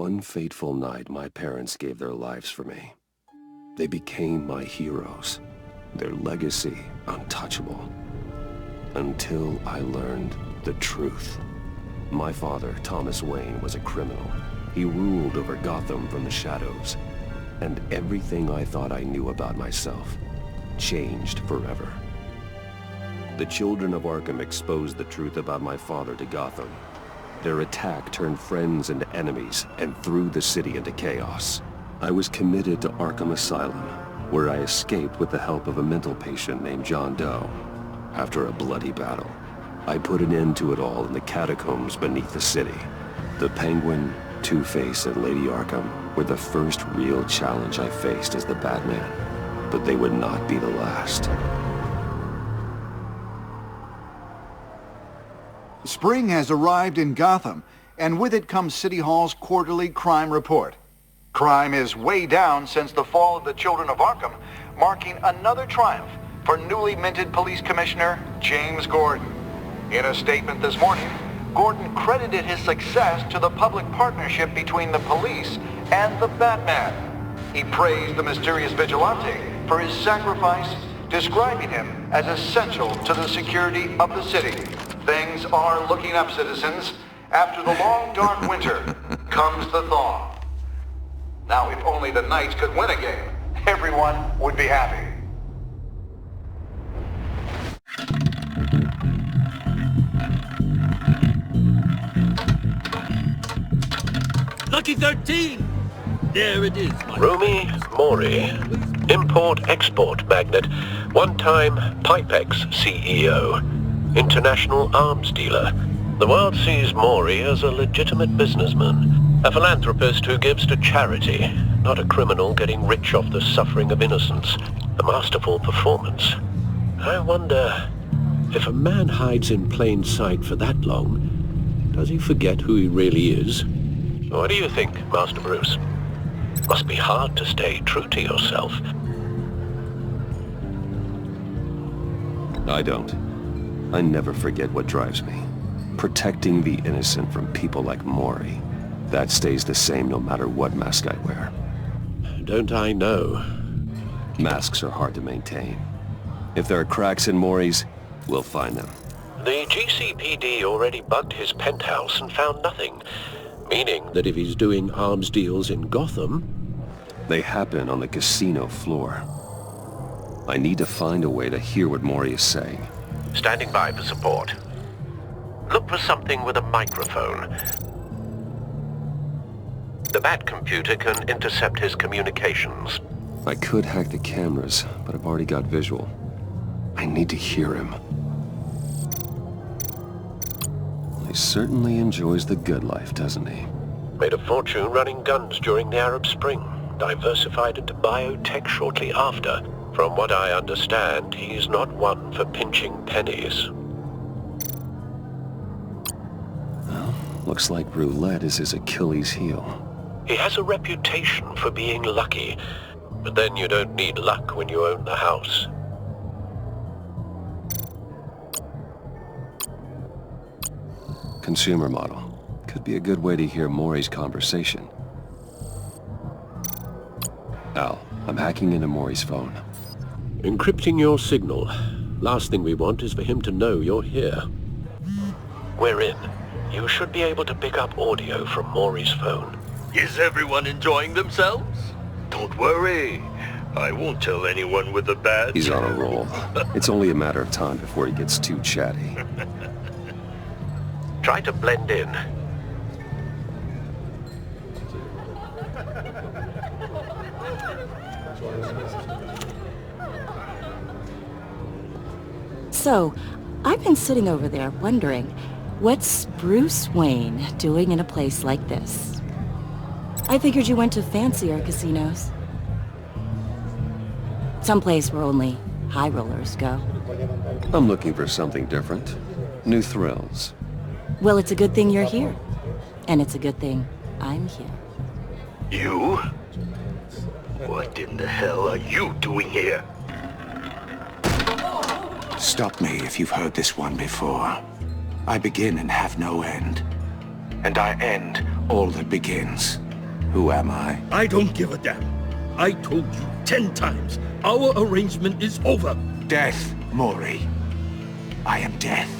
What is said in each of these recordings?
one fateful night, my parents gave their lives for me. They became my heroes, their legacy untouchable. Until I learned the truth. My father, Thomas Wayne, was a criminal. He ruled over Gotham from the shadows. And everything I thought I knew about myself changed forever. The children of Arkham exposed the truth about my father to Gotham. Their attack turned friends into enemies and threw the city into chaos. I was committed to Arkham Asylum, where I escaped with the help of a mental patient named John Doe. After a bloody battle, I put an end to it all in the catacombs beneath the city. The Penguin, Two-Face, and Lady Arkham were the first real challenge I faced as the Batman, but they would not be the last. Spring has arrived in Gotham, and with it comes City Hall's quarterly crime report. Crime is way down since the fall of the Children of Arkham, marking another triumph for newly minted Police Commissioner James Gordon. In a statement this morning, Gordon credited his success to the public partnership between the police and the Batman. He praised the mysterious vigilante for his sacrifice, describing him as essential to the security of the city. Things are looking up, citizens. After the long, dark winter comes the thaw. Now, if only the Knights could win a game, everyone would be happy. Lucky 13! There it is, my Rumi Mori, import-export magnate, one-time Pipex CEO, international arms dealer. The world sees Mori as a legitimate businessman, a philanthropist who gives to charity, not a criminal getting rich off the suffering of innocence. A masterful performance. I wonder, if a man hides in plain sight for that long, does he forget who he really is? What do you think, Master Bruce? Must be hard to stay true to yourself. I don't. I never forget what drives me. Protecting the innocent from people like Mori. That stays the same no matter what mask I wear. Don't I know? Masks are hard to maintain. If there are cracks in Mori's, we'll find them. The GCPD already bugged his penthouse and found nothing. Meaning that if he's doing arms deals in Gotham... They happen on the casino floor. I need to find a way to hear what Mori is saying. Standing by for support. Look for something with a microphone. The Bat computer can intercept his communications. I could hack the cameras, but I've already got visual. I need to hear him. He certainly enjoys the good life, doesn't he? Made a fortune running guns during the Arab Spring. Diversified into biotech shortly after. From what I understand, he's not one for pinching pennies. Well, looks like roulette is his Achilles heel. He has a reputation for being lucky, but then you don't need luck when you own the house. Consumer model. Could be a good way to hear Mori's conversation. Al, I'm hacking into Mori's phone. Encrypting your signal. Last thing we want is for him to know you're here. We're in. You should be able to pick up audio from Mori's phone. Is everyone enjoying themselves? Don't worry. I won't tell anyone with the badge. He's on a roll. It's only a matter of time before he gets too chatty. Try to blend in. So, I've been sitting over there wondering, what's Bruce Wayne doing in a place like this? I figured you went to fancier casinos. Someplace where only high rollers go. I'm looking for something different. New thrills. Well, it's a good thing you're here. And it's a good thing I'm here. You? What in the hell are you doing here? Stop me if you've heard this one before. I begin and have no end. And I end all that begins. Who am I? I don't give a damn. I told you 10 times. Our arrangement is over. Death, Maury. I am death.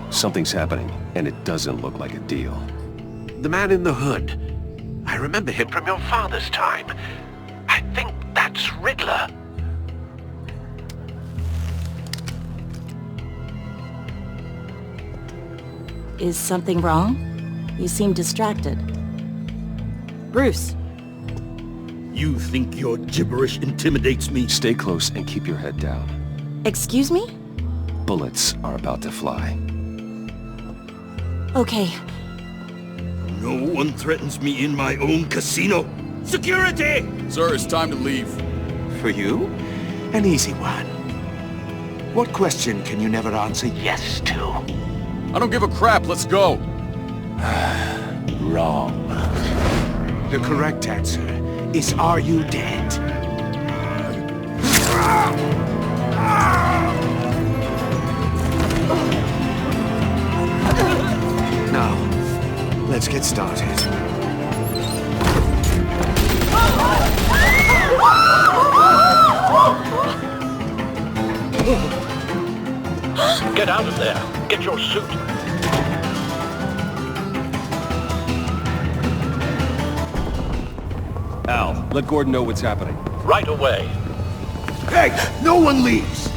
Something's happening, and it doesn't look like a deal. The man in the hood. I remember him from your father's time. I think that's Riddler. Is something wrong? You seem distracted. Bruce. You think your gibberish intimidates me? Stay close and keep your head down. Excuse me? Bullets are about to fly. Okay. No one threatens me in my own casino. Security! Sir, it's time to leave. For you? An easy one. What question can you never answer yes to? I don't give a crap, let's go. Wrong. The correct answer is, are you dead? Now, let's get started. Get out of there. Get your suit. Al, let Gordon know what's happening. Right away. Hey, no one leaves!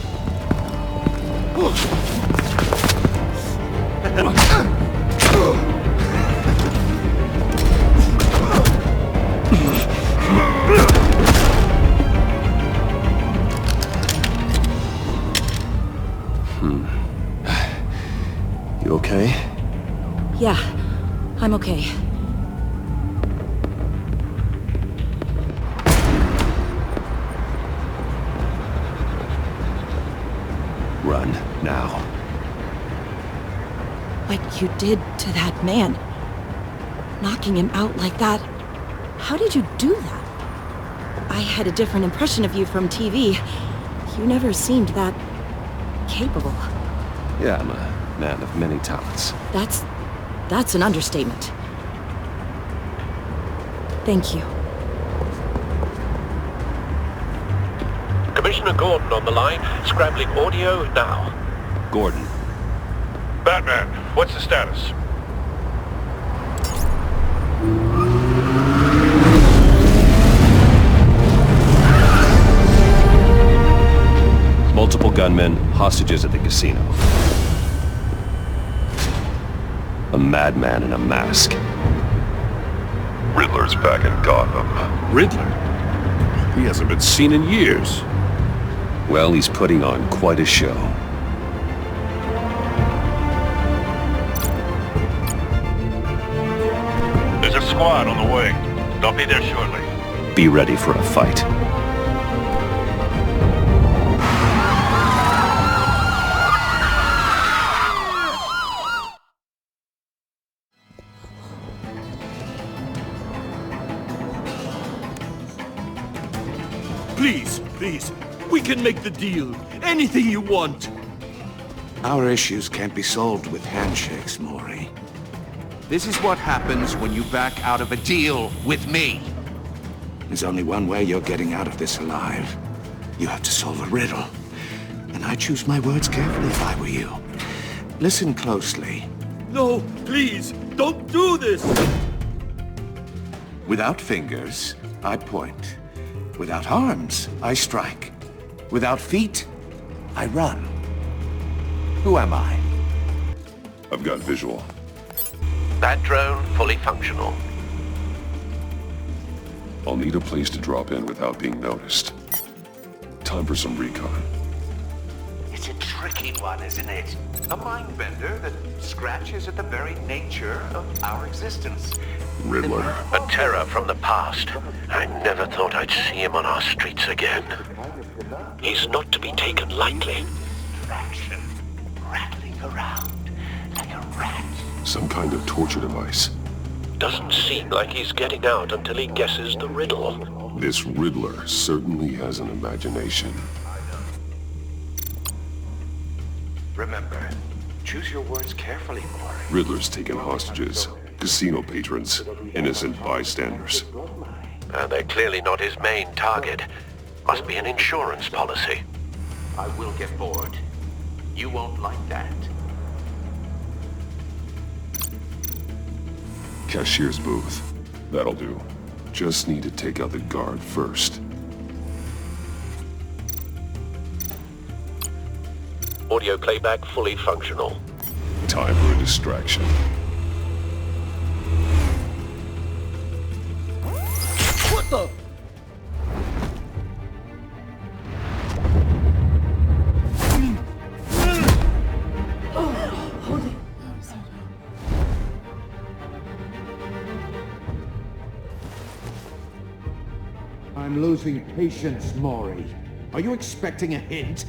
You okay? Yeah, I'm okay. Run, now. What you did to that man. Knocking him out like that. How did you do that? I had a different impression of you from TV. You never seemed that capable. Yeah, I'm a man of many talents. That's an understatement. Thank you. Commissioner Gordon on the line. Scrambling audio now. Gordon. Batman, what's the status? Multiple gunmen, hostages at the casino. A madman in a mask. Riddler's back in Gotham. Riddler? He hasn't been seen in years. Well, he's putting on quite a show. There's a squad on the way. They'll be there shortly. Be ready for a fight. Please, please. We can make the deal. Anything you want. Our issues can't be solved with handshakes, Maury. This is what happens when you back out of a deal with me. There's only one way you're getting out of this alive. You have to solve a riddle. And I choose my words carefully if I were you. Listen closely. No, please, don't do this! Without fingers, I point. Without arms, I strike. Without feet, I run. Who am I? I've got visual. That drone fully functional. I'll need a place to drop in without being noticed. Time for some recon. It's a tricky one, isn't it? A mind bender that scratches at the very nature of our existence. Riddler. A terror from the past. I never thought I'd see him on our streets again. He's not to be taken lightly. Fraction. Rattling around like a rat. Some kind of torture device. Doesn't seem like he's getting out until he guesses the riddle. This Riddler certainly has an imagination. Remember, choose your words carefully, Maury. Riddler's taken hostages. Casino patrons, innocent bystanders. They're clearly not his main target. Must be an insurance policy. I will get bored. You won't like that. Cashier's booth. That'll do. Just need to take out the guard first. Audio playback fully functional. Time for a distraction. What the? I'm losing patience, Maury. Are you expecting a hint?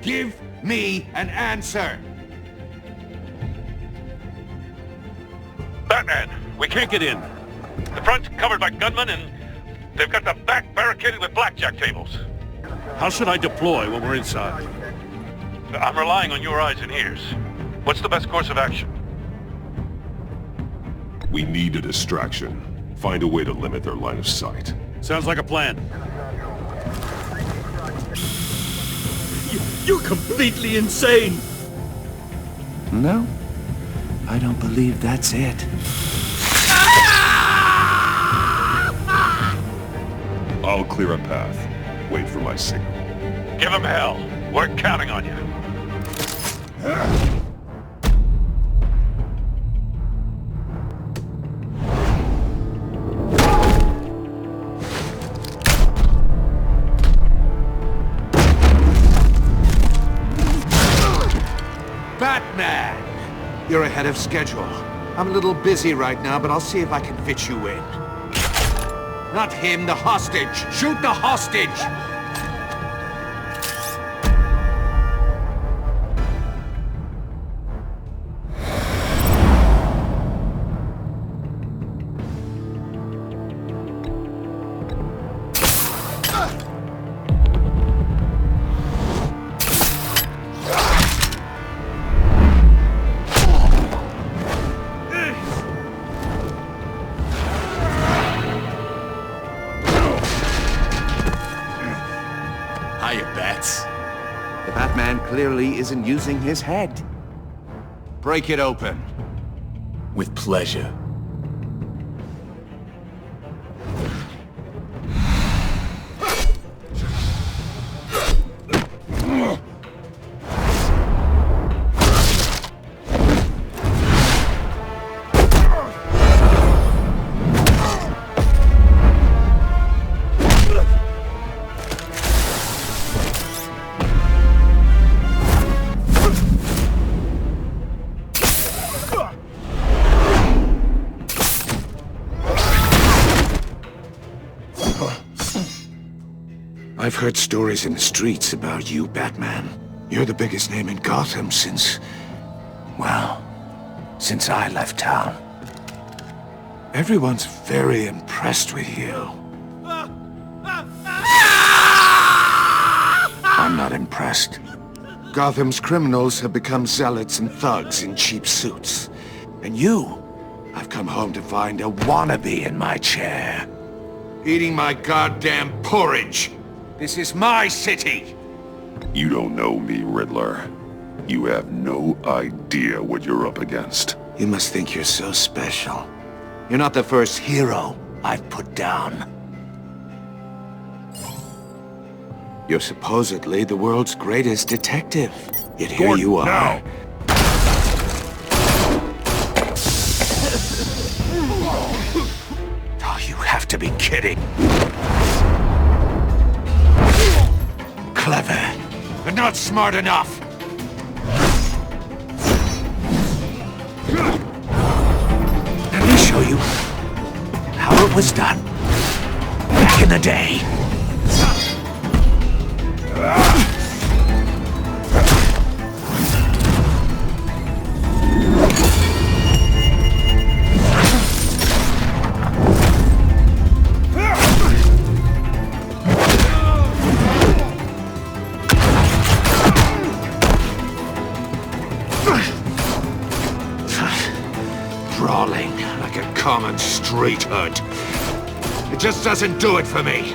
Give me an answer! Batman, we can't get in. The front's covered by gunmen and they've got the back barricaded with blackjack tables. How should I deploy when we're inside? I'm relying on your eyes and ears. What's the best course of action? We need a distraction. Find a way to limit their line of sight. Sounds like a plan. You're completely insane! No, I don't believe that's it. I'll clear a path. Wait for my signal. Give him hell. We're counting on you. Batman! You're ahead of schedule. I'm a little busy right now, but I'll see if I can fit you in. Not him, the hostage! Shoot the hostage! Hiya, Bats. The Batman clearly isn't using his head. Break it open. With pleasure. I've heard stories in the streets about you, Batman. You're the biggest name in Gotham since... well, since I left town. Everyone's very impressed with you. I'm not impressed. Gotham's criminals have become zealots and thugs in cheap suits. And you, I've come home to find a wannabe in my chair. Eating my goddamn porridge. This is my city! You don't know me, Riddler. You have no idea what you're up against. You must think you're so special. You're not the first hero I've put down. You're supposedly the world's greatest detective. Yet here you are. Now. Oh, you have to be kidding. Clever, but not smart enough. Let me show you how it was done back in the day. Brawling. street hood. It just doesn't do it for me.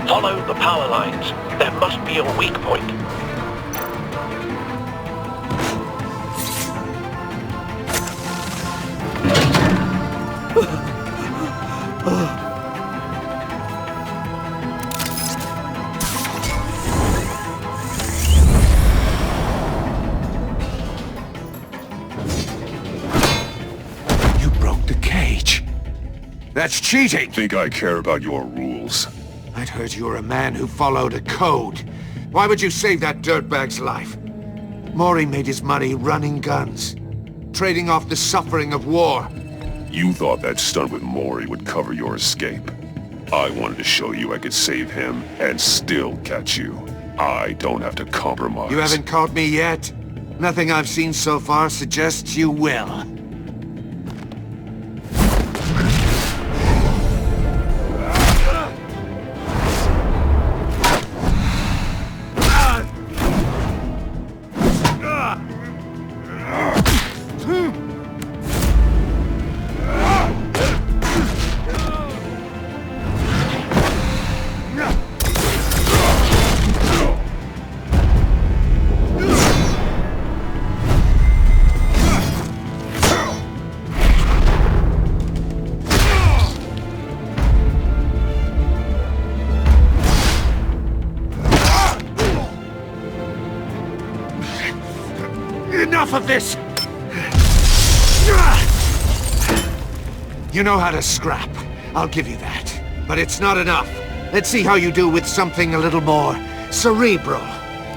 Follow the power lines. There must be a weak point. You broke the cage. That's cheating! Think I care about your rules? I'd heard you were a man who followed a code. Why would you save that dirtbag's life? Maury made his money running guns, trading off the suffering of war. You thought that stunt with Maury would cover your escape. I wanted to show you I could save him and still catch you. I don't have to compromise. You haven't caught me yet. Nothing I've seen so far suggests you will. Enough of this! You know how to scrap. I'll give you that. But it's not enough. Let's see how you do with something a little more cerebral.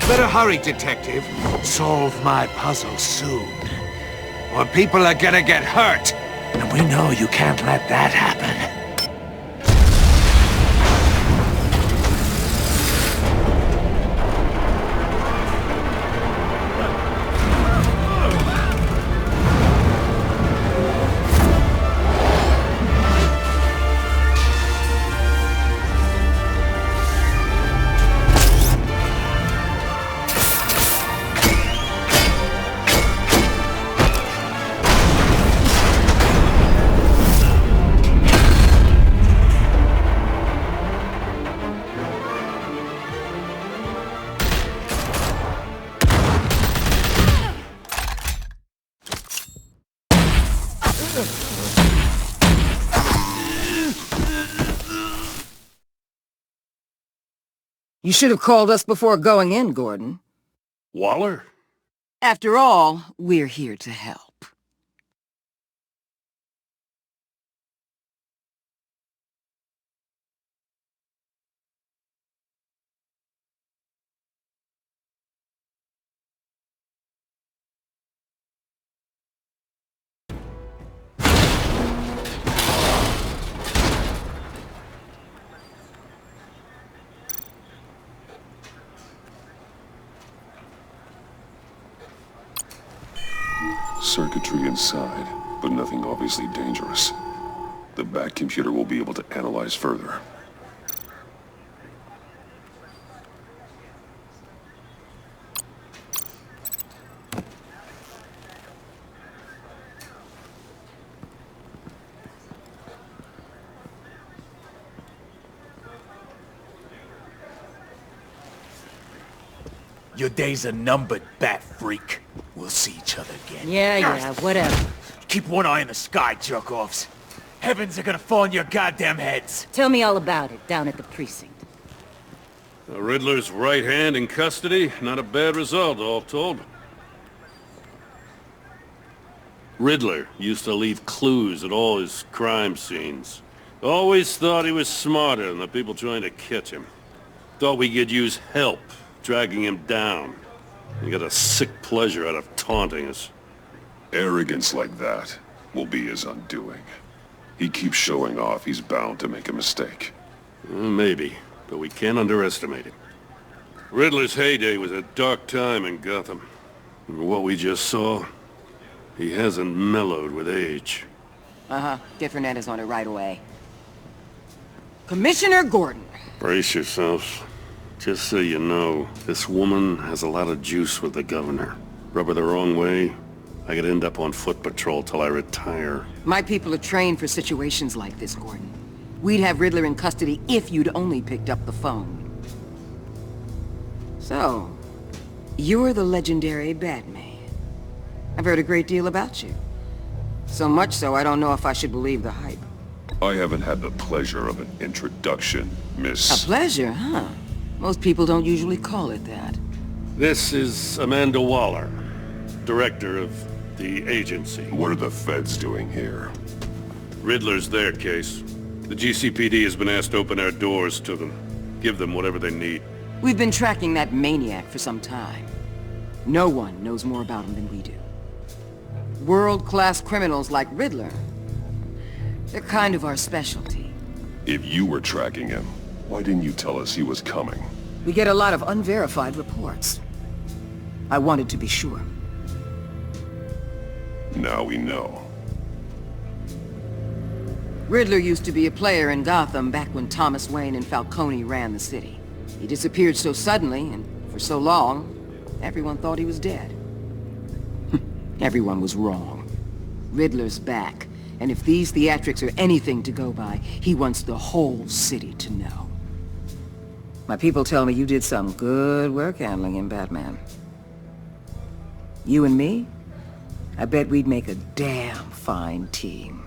Better hurry, detective. Solve my puzzle soon. Or people are gonna get hurt. And we know you can't let that happen. You should have called us before going in, Gordon. Waller? After all, we're here to help. Circuitry inside, but nothing obviously dangerous. The back computer will be able to analyze further. Your days are numbered, bat freak. We'll see each other again. Yeah, whatever. Keep one eye in the sky, jerk-offs. Heavens are gonna fall on your goddamn heads. Tell me all about it down at the precinct. The Riddler's right hand in custody. Not a bad result, all told. Riddler used to leave clues at all his crime scenes. Always thought he was smarter than the people trying to catch him. Thought we could use help dragging him down. He got a sick pleasure out of taunting us. Arrogance like that will be his undoing. He keeps showing off, he's bound to make a mistake. Maybe, but we can't underestimate him. Riddler's heyday was a dark time in Gotham. And what we just saw, he hasn't mellowed with age. Get Fernandez on it right away. Commissioner Gordon. Brace yourselves. Just so you know, this woman has a lot of juice with the governor. Rub her the wrong way, I could end up on foot patrol till I retire. My people are trained for situations like this, Gordon. We'd have Riddler in custody if you'd only picked up the phone. So, you're the legendary Batman. I've heard a great deal about you. So much so, I don't know if I should believe the hype. I haven't had the pleasure of an introduction, Miss... A pleasure, huh? Most people don't usually call it that. This is Amanda Waller, director of the agency. What are the feds doing here? Riddler's their case. The GCPD has been asked to open our doors to them. Give them whatever they need. We've been tracking that maniac for some time. No one knows more about him than we do. World-class criminals like Riddler. They're kind of our specialty. If you were tracking him, why didn't you tell us he was coming? We get a lot of unverified reports. I wanted to be sure. Now we know. Riddler used to be a player in Gotham back when Thomas Wayne and Falcone ran the city. He disappeared so suddenly, and for so long, everyone thought he was dead. Everyone was wrong. Riddler's back, and if these theatrics are anything to go by, he wants the whole city to know. My people tell me you did some good work handling him, Batman. You and me? I bet we'd make a damn fine team.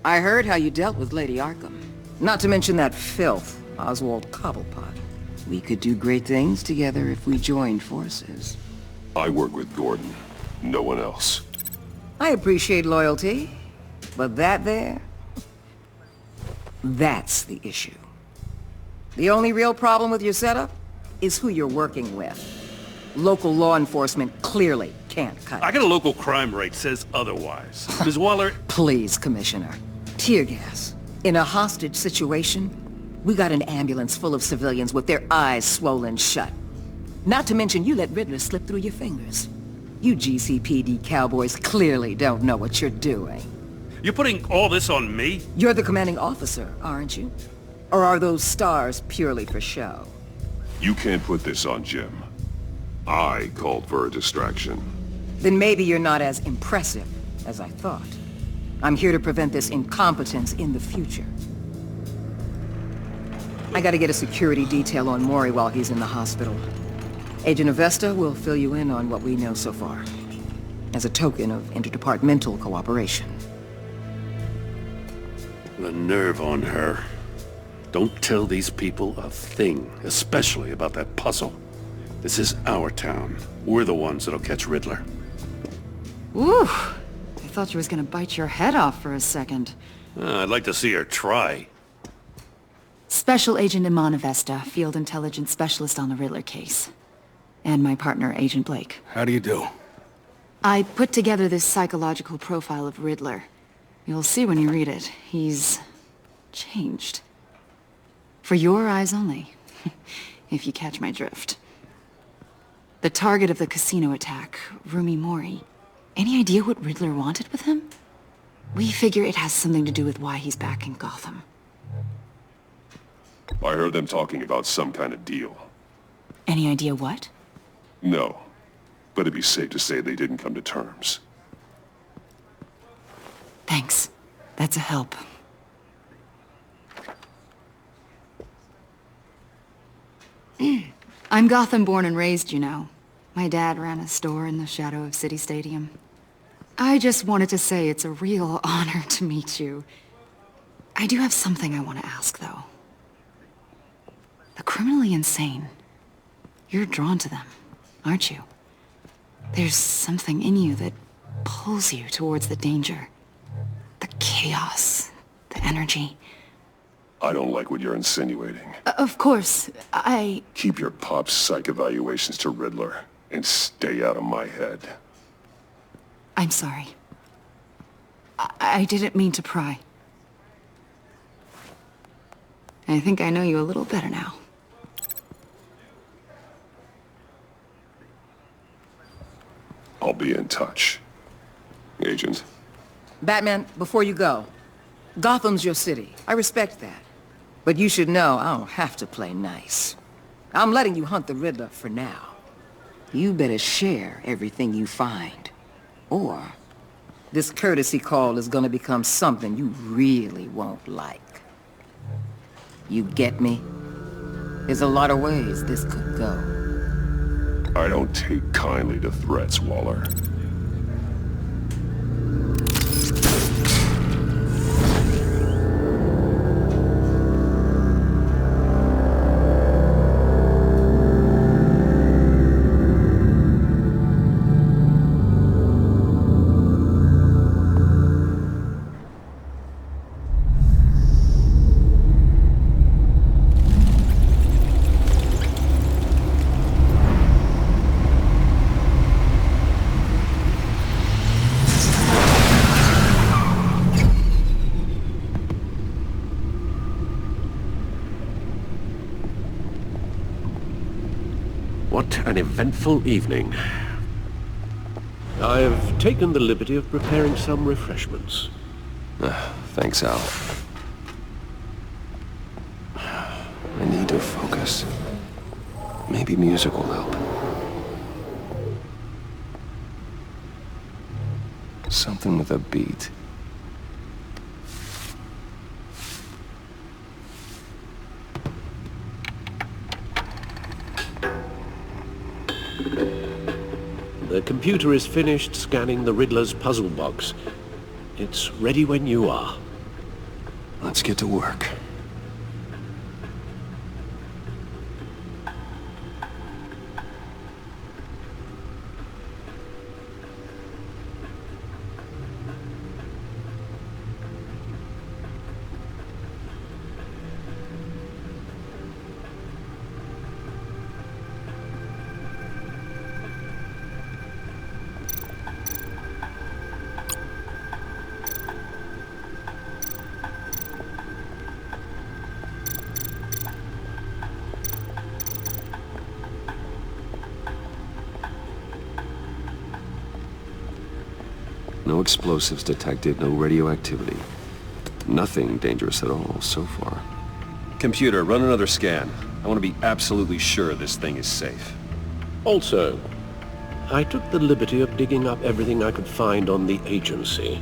I heard how you dealt with Lady Arkham. Not to mention that filth, Oswald Cobblepot. We could do great things together if we joined forces. I work with Gordon. No one else. I appreciate loyalty, but that there... that's the issue. The only real problem with your setup is who you're working with. Local law enforcement clearly can't cut it. I got a local crime rate says otherwise. Ms. Waller... Please, Commissioner. Tear gas. In a hostage situation, we got an ambulance full of civilians with their eyes swollen shut. Not to mention you let Riddler slip through your fingers. You GCPD cowboys clearly don't know what you're doing. You're putting all this on me? You're the commanding officer, aren't you? Or are those stars purely for show? You can't put this on Jim. I called for a distraction. Then maybe you're not as impressive as I thought. I'm here to prevent this incompetence in the future. I gotta get a security detail on Mori while he's in the hospital. Agent Avesta will fill you in on what we know so far, as a token of interdepartmental cooperation. The nerve on her. Don't tell these people a thing, especially about that puzzle. This is our town. We're the ones that'll catch Riddler. Ooh, I thought you was gonna bite your head off for a second. I'd like to see her try. Special Agent Iman Avesta, Field Intelligence Specialist on the Riddler case. And my partner, Agent Blake. How do you do? I put together this psychological profile of Riddler. You'll see when you read it. He's... changed. For your eyes only, if you catch my drift. The target of the casino attack, Rumi Mori. Any idea what Riddler wanted with him? We figure it has something to do with why he's back in Gotham. I heard them talking about some kind of deal. Any idea what? No, but it'd be safe to say they didn't come to terms. Thanks. That's a help. I'm Gotham born and raised, you know. My dad ran a store in the shadow of City Stadium. I just wanted to say it's a real honor to meet you. I do have something I want to ask, though. The criminally insane. You're drawn to them, aren't you? There's something in you that pulls you towards the danger. The chaos, the energy. I don't like what you're insinuating. Of course, I... Keep your pop psych evaluations to Riddler, and stay out of my head. I'm sorry. I didn't mean to pry. I think I know you a little better now. I'll be in touch. Agent. Batman, before you go, Gotham's your city. I respect that. But you should know I don't have to play nice. I'm letting you hunt the Riddler for now. You better share everything you find. Or this courtesy call is gonna become something you really won't like. You get me? There's a lot of ways this could go. I don't take kindly to threats, Waller. What an eventful evening. I've taken the liberty of preparing some refreshments. Thanks, Al. I need to focus. Maybe music will help. Something with a beat. The computer is finished scanning the Riddler's puzzle box. It's ready when you are. Let's get to work. No explosives detected, no radioactivity. Nothing dangerous at all so far. Computer, run another scan. I want to be absolutely sure this thing is safe. Also, I took the liberty of digging up everything I could find on the agency.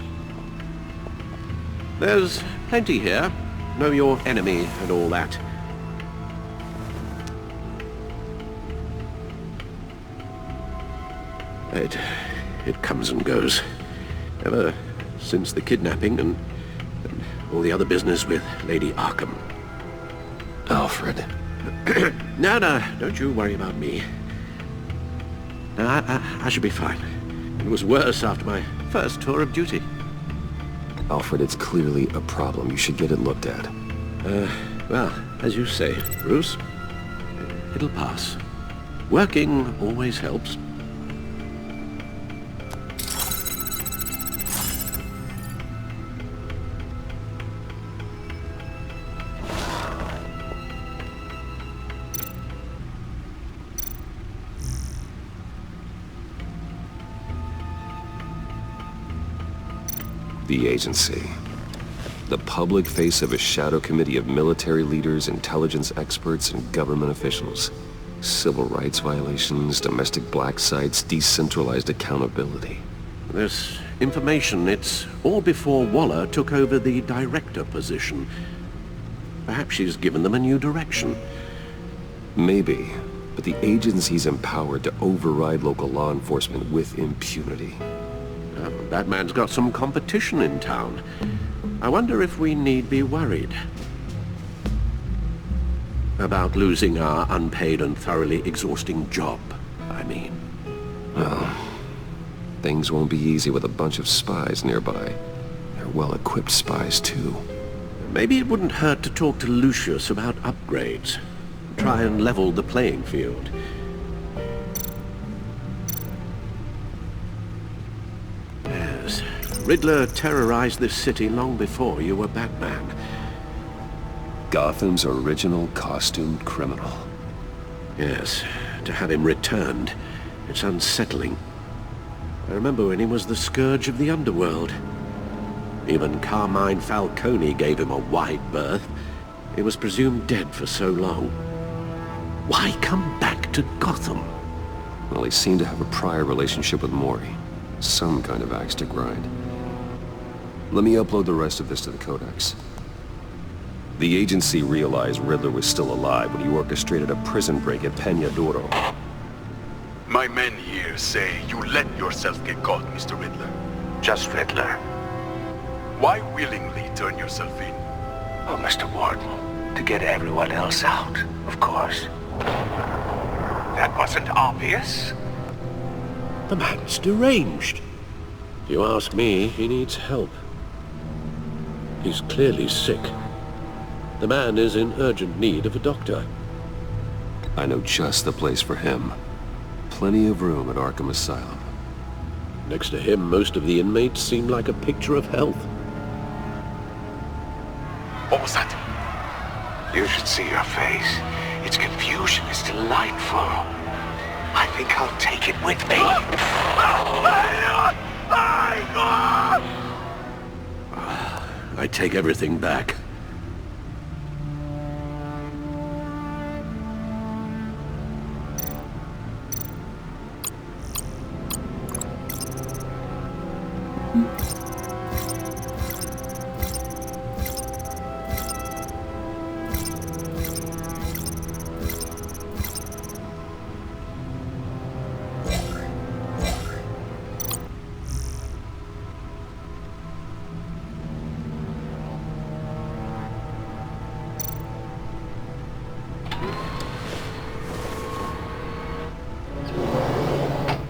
There's plenty here. Know your enemy and all that. It comes and goes. Ever since the kidnapping and all the other business with Lady Arkham. Alfred. No, don't you worry about me. No, I should be fine. It was worse after my first tour of duty. Alfred, it's clearly a problem. You should get it looked at. Well, as you say, Bruce, it'll pass. Working always helps. The agency. The public face of a shadow committee of military leaders, intelligence experts, and government officials. Civil rights violations, domestic black sites, decentralized accountability. This information, it's all before Waller took over the director position. Perhaps she's given them a new direction. Maybe, but the agency's empowered to override local law enforcement with impunity. Batman's got some competition in town. I wonder if we need be worried about losing our unpaid and thoroughly exhausting job, I mean. Well, things won't be easy with a bunch of spies nearby. They're well-equipped spies, too. Maybe it wouldn't hurt to talk to Lucius about upgrades. Try and level the playing field. Yes, Riddler terrorized this city long before you were Batman. Gotham's original costumed criminal. Yes, to have him returned, it's unsettling. I remember when he was the scourge of the underworld. Even Carmine Falcone gave him a wide berth. He was presumed dead for so long. Why come back to Gotham? Well, he seemed to have a prior relationship with Mori. Some kind of axe to grind. Let me upload the rest of this to the Codex. The agency realized Riddler was still alive when he orchestrated a prison break at Peña Duro. My men here say you let yourself get caught, Mr. Riddler. Just Riddler. Why willingly turn yourself in? Oh, Mr. Warden, to get everyone else out, of course. That wasn't obvious. The man's deranged. If you ask me, he needs help. He's clearly sick. The man is in urgent need of a doctor. I know just the place for him. Plenty of room at Arkham Asylum. Next to him, most of the inmates seem like a picture of health. What was that? You should see your face. Its confusion is delightful. I think I'll take it with me. I take everything back.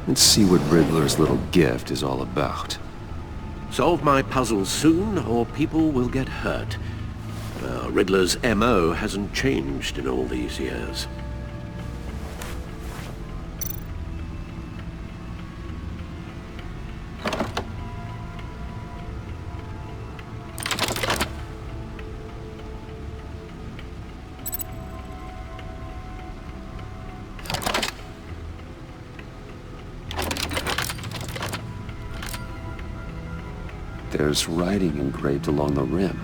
Let's see what Riddler's little gift is all about. Solve my puzzles soon, or people will get hurt. Riddler's MO hasn't changed in all these years. There's writing engraved along the rim.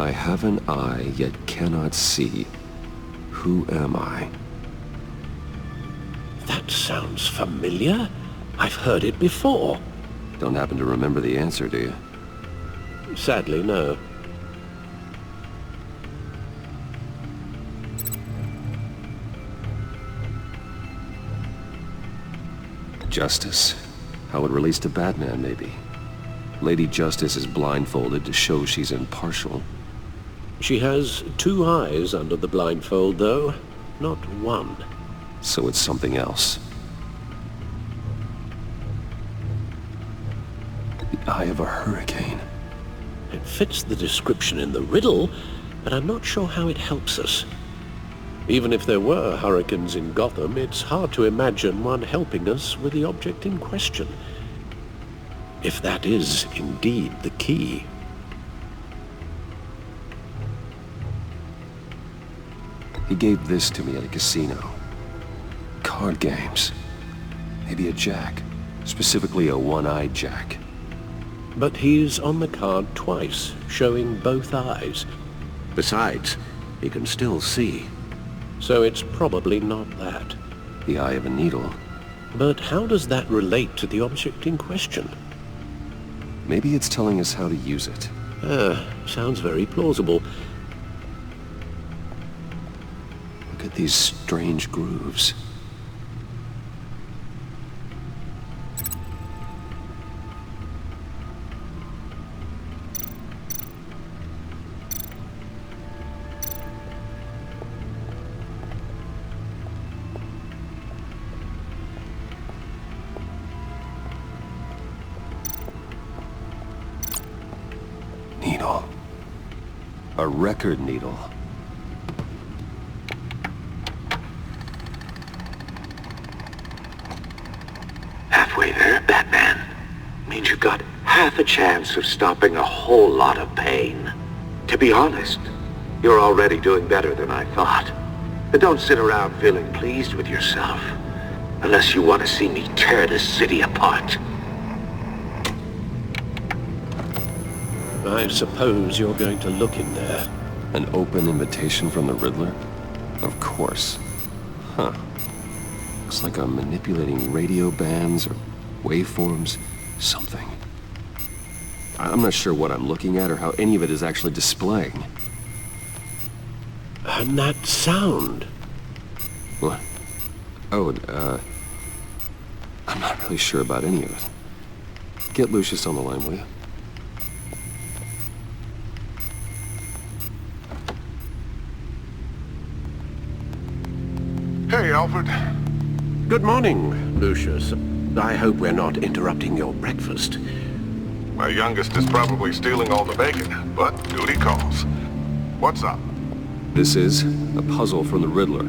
I have an eye, yet cannot see. Who am I? That sounds familiar. I've heard it before. Don't happen to remember the answer, do you? Sadly, no. Justice. How it relates to Batman, maybe. Lady Justice is blindfolded to show she's impartial. She has two eyes under the blindfold, though, not one. So it's something else. The eye of a hurricane. It fits the description in the riddle, but I'm not sure how it helps us. Even if there were hurricanes in Gotham, it's hard to imagine one helping us with the object in question. If that is indeed the key. He gave this to me at a casino. Card games. Maybe a jack. Specifically a one-eyed jack. But he's on the card twice, showing both eyes. Besides, he can still see. So it's probably not that. The eye of a needle. But how does that relate to the object in question? Maybe it's telling us how to use it. Sounds very plausible. Look at these strange grooves. Needle. A record needle. Halfway there, Batman. Means you've got half a chance of stopping a whole lot of pain. To be honest, you're already doing better than I thought. But don't sit around feeling pleased with yourself. Unless you want to see me tear this city apart. I suppose you're going to look in there. An open invitation from the Riddler? Of course. Huh. Looks like I'm manipulating radio bands or waveforms, something. I'm not sure what I'm looking at or how any of it is actually displaying. And that sound? What? Oh, I'm not really sure about any of it. Get Lucius on the line, will you? Hey, Alfred. Good morning, Lucius. I hope we're not interrupting your breakfast. My youngest is probably stealing all the bacon, but duty calls. What's up? This is a puzzle from the Riddler.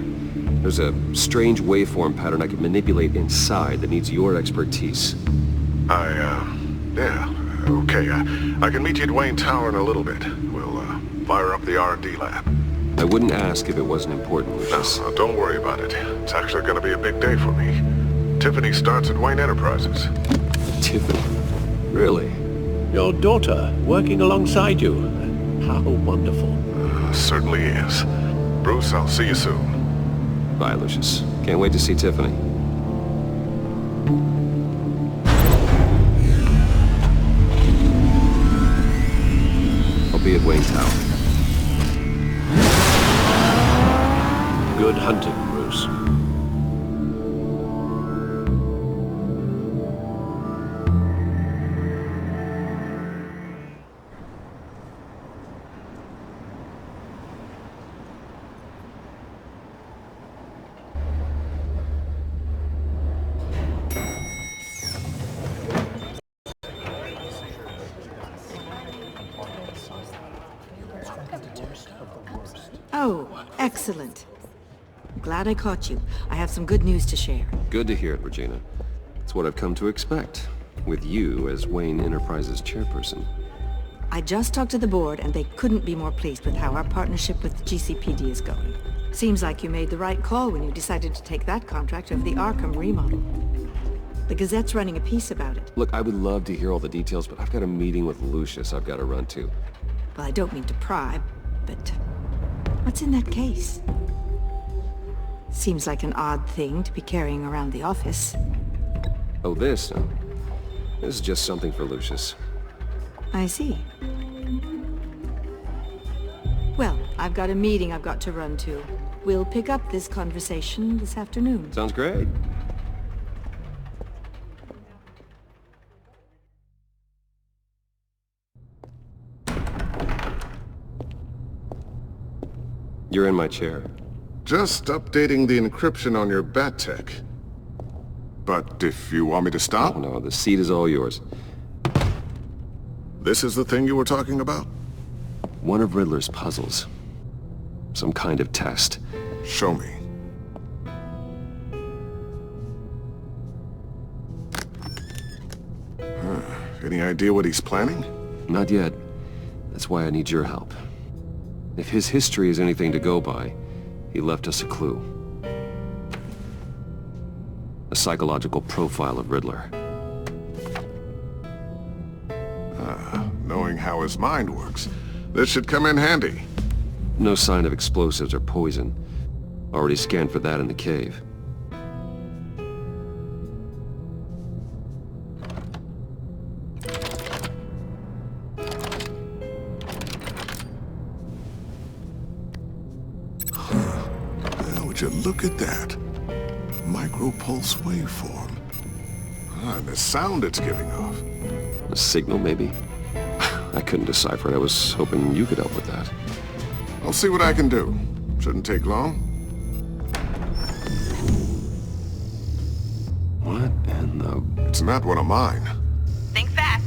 There's a strange waveform pattern I can manipulate inside that needs your expertise. Yeah, okay. I can meet you at Wayne Tower in a little bit. We'll, fire up the R&D lab. I wouldn't ask if it wasn't important, Lucius. No, don't worry about it. It's actually gonna be a big day for me. Tiffany starts at Wayne Enterprises. Tiffany? Really? Your daughter, working alongside you. How wonderful. Certainly is. Bruce, I'll see you soon. Bye, Lucius. Can't wait to see Tiffany. I'll be at Wayne Tower. Good hunting, Bruce. Oh, excellent. Glad I caught you. I have some good news to share. Good to hear it, Regina. It's what I've come to expect, with you as Wayne Enterprises chairperson. I just talked to the board, and they couldn't be more pleased with how our partnership with GCPD is going. Seems like you made the right call when you decided to take that contract over the Arkham remodel. The Gazette's running a piece about it. Look, I would love to hear all the details, but I've got a meeting with Lucius I've got to run to. Well, I don't mean to pry, but what's in that case? Seems like an odd thing to be carrying around the office. Oh, this? No. This is just something for Lucius. I see. Well, I've got a meeting I've got to run to. We'll pick up this conversation this afternoon. Sounds great. You're in my chair. Just updating the encryption on your bat tech. But if you want me to stop? Oh, no, the seat is all yours. This is the thing you were talking about? One of Riddler's puzzles. Some kind of test. Show me. Any idea what he's planning? Not yet. That's why I need your help. If his history is anything to go by, he left us a clue. A psychological profile of Riddler. Knowing how his mind works, this should come in handy. No sign of explosives or poison. Already scanned for that in the cave. Would you look at that? Micropulse waveform. And the sound it's giving off. A signal, maybe? I couldn't decipher it. I was hoping you could help with that. I'll see what I can do. Shouldn't take long. What in the... It's not one of mine. Think fast.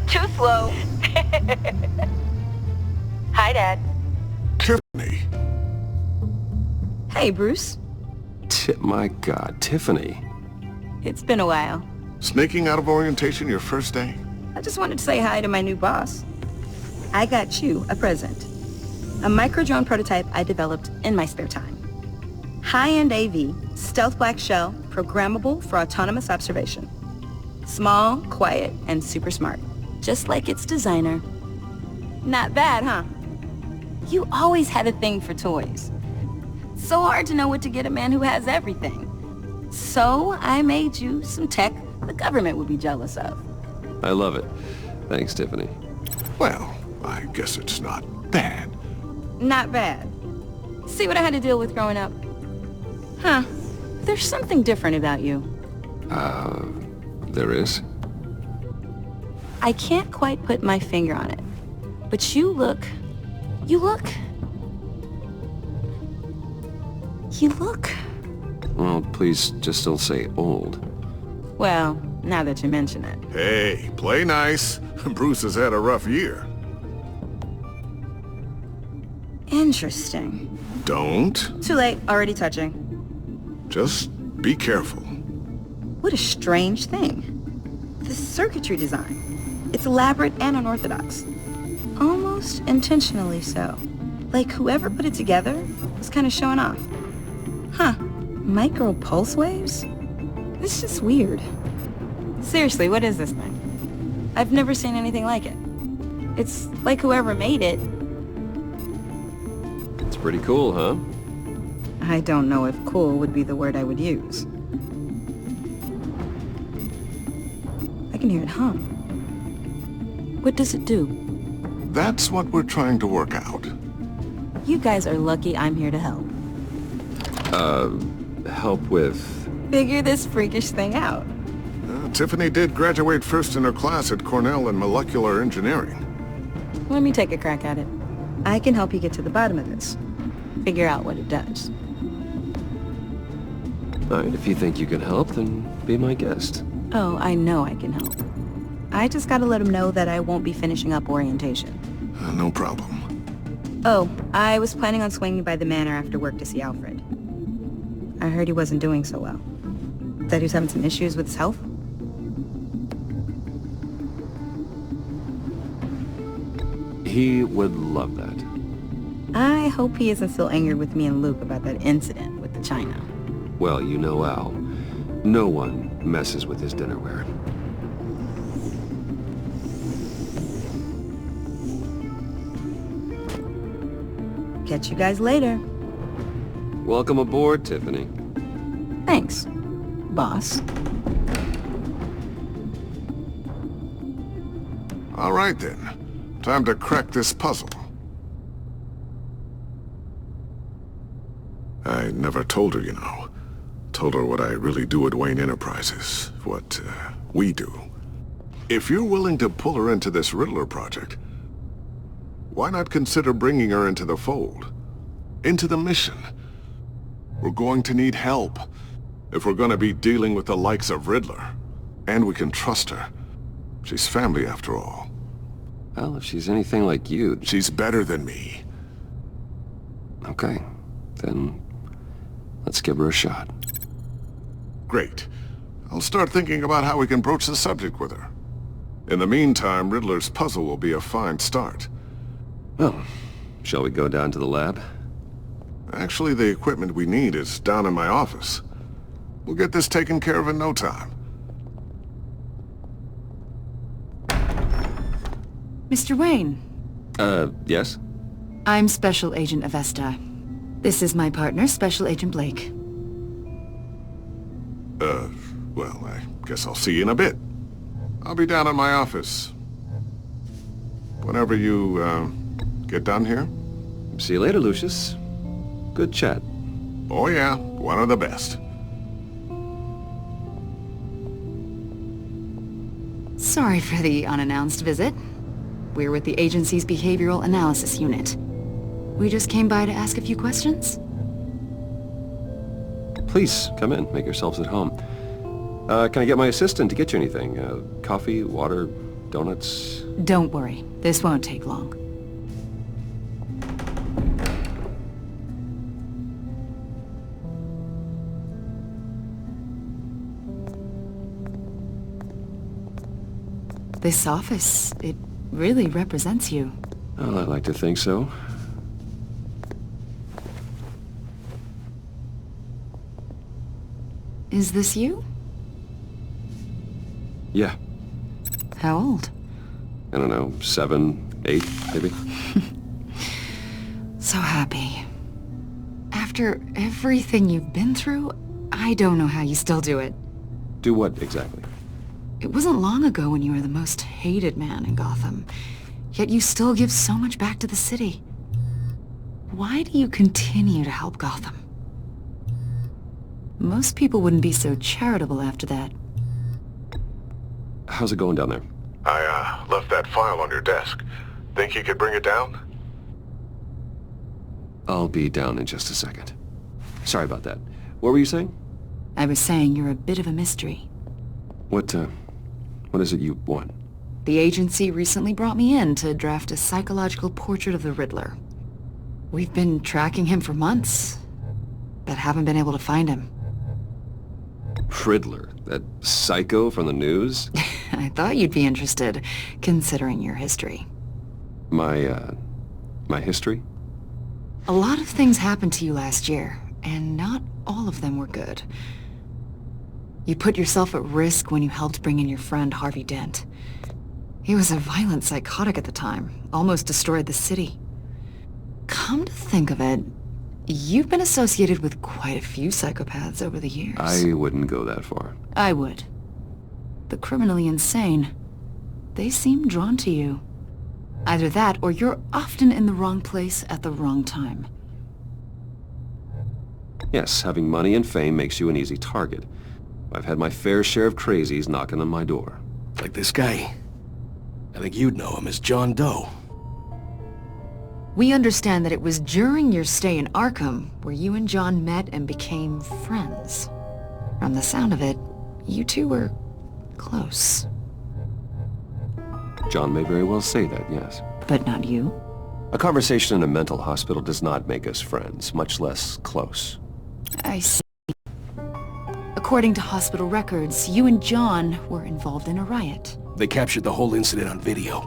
Too slow. Hi, Dad. Tiffany. Hey, Bruce. My God, Tiffany. It's been a while. Sneaking out of orientation your first day? I just wanted to say hi to my new boss. I got you a present. A micro-drone prototype I developed in my spare time. High-end AV, stealth black shell, programmable for autonomous observation. Small, quiet, and super smart. Just like its designer. Not bad, huh? You always had a thing for toys. So hard to know what to get a man who has everything. So I made you some tech the government would be jealous of. I love it. Thanks, Tiffany. Well, I guess it's not bad. Not bad. See what I had to deal with growing up? Huh. There's something different about you. There is? I can't quite put my finger on it. But you look... Well, please just don't say old. Well, now that you mention it. Hey, play nice. Bruce has had a rough year. Interesting. Don't. Too late, already touching. Just be careful. What a strange thing. The circuitry design. It's elaborate and unorthodox. Almost intentionally so. Like whoever put it together was kind of showing off. Huh. Micro pulse waves? It's just weird. Seriously, what is this thing? I've never seen anything like it. It's like whoever made it. It's pretty cool, huh? I don't know if cool would be the word I would use. I can hear it hum. What does it do? That's what we're trying to work out. You guys are lucky I'm here to help. Help with... Figure this freakish thing out. Tiffany did graduate first in her class at Cornell in molecular engineering. Let me take a crack at it. I can help you get to the bottom of this. Figure out what it does. All right, if you think you can help, then be my guest. Oh, I know I can help. I just gotta let him know that I won't be finishing up orientation. No problem. Oh, I was planning on swinging by the manor after work to see Alfred. I heard he wasn't doing so well. That he was having some issues with his health. He would love that. I hope he isn't still angered with me and Luke about that incident with the china. Well, you know Al. No one messes with his dinnerware. Catch you guys later. Welcome aboard, Tiffany. Thanks, boss. All right then. Time to crack this puzzle. I never told her, you know. Told her what I really do at Wayne Enterprises. What, we do. If you're willing to pull her into this Riddler project, why not consider bringing her into the fold? Into the mission? We're going to need help if we're going to be dealing with the likes of Riddler. And we can trust her. She's family after all. Well, if she's anything like you... She's better than me. Okay, then let's give her a shot. Great. I'll start thinking about how we can broach the subject with her. In the meantime, Riddler's puzzle will be a fine start. Well, shall we go down to the lab? Actually, the equipment we need is down in my office. We'll get this taken care of in no time. Mr. Wayne. Yes? I'm Special Agent Avesta. This is my partner, Special Agent Blake. Well, I guess I'll see you in a bit. I'll be down in my office. Whenever you, get done here. See you later, Lucius. Good chat. Oh yeah, one of the best. Sorry for the unannounced visit. We're with the agency's Behavioral Analysis Unit. We just came by to ask a few questions. Please, come in. Make yourselves at home. Can I get my assistant to get you anything? Coffee, water, donuts? Don't worry. This won't take long. This office, it really represents you. Well, I like to think so. Is this you? Yeah. How old? I don't know, 7, 8, maybe? So happy. After everything you've been through, I don't know how you still do it. Do what, exactly? It wasn't long ago when you were the most hated man in Gotham, yet you still give so much back to the city. Why do you continue to help Gotham? Most people wouldn't be so charitable after that. How's it going down there? I, left that file on your desk. Think you could bring it down? I'll be down in just a second. Sorry about that. What were you saying? I was saying you're a bit of a mystery. What is it you want? The agency recently brought me in to draft a psychological portrait of the Riddler. We've been tracking him for months, but haven't been able to find him. Riddler? That psycho from the news? I thought you'd be interested, considering your history. My history? A lot of things happened to you last year, and not all of them were good. You put yourself at risk when you helped bring in your friend Harvey Dent. He was a violent psychotic at the time, almost destroyed the city. Come to think of it, you've been associated with quite a few psychopaths over the years. I wouldn't go that far. I would. The criminally insane. They seem drawn to you. Either that, or you're often in the wrong place at the wrong time. Yes, having money and fame makes you an easy target. I've had my fair share of crazies knocking on my door. Like this guy. I think you'd know him as John Doe. We understand that it was during your stay in Arkham where you and John met and became friends. From the sound of it, you two were close. John may very well say that, yes. But not you? A conversation in a mental hospital does not make us friends, much less close. I see. According to hospital records, you and John were involved in a riot. They captured the whole incident on video.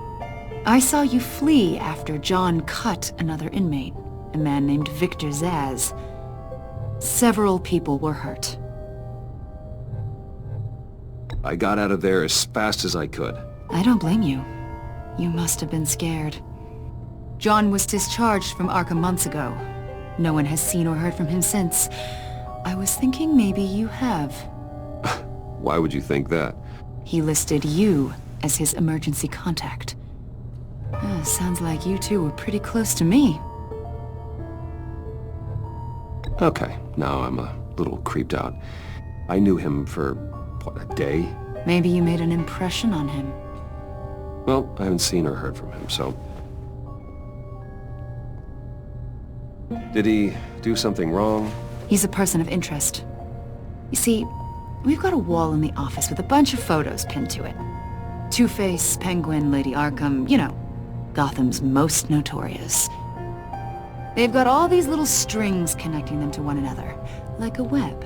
I saw you flee after John cut another inmate, a man named Victor Zsasz. Several people were hurt. I got out of there as fast as I could. I don't blame you. You must have been scared. John was discharged from Arkham months ago. No one has seen or heard from him since. I was thinking maybe you have. Why would you think that? He listed you as his emergency contact. Sounds like you two were pretty close to me. Okay, now I'm a little creeped out. I knew him for, what, a day? Maybe you made an impression on him. Well, I haven't seen or heard from him, so... Did he do something wrong? He's a person of interest. You see, we've got a wall in the office with a bunch of photos pinned to it. Two-Face, Penguin, Lady Arkham, you know, Gotham's most notorious. They've got all these little strings connecting them to one another, like a web.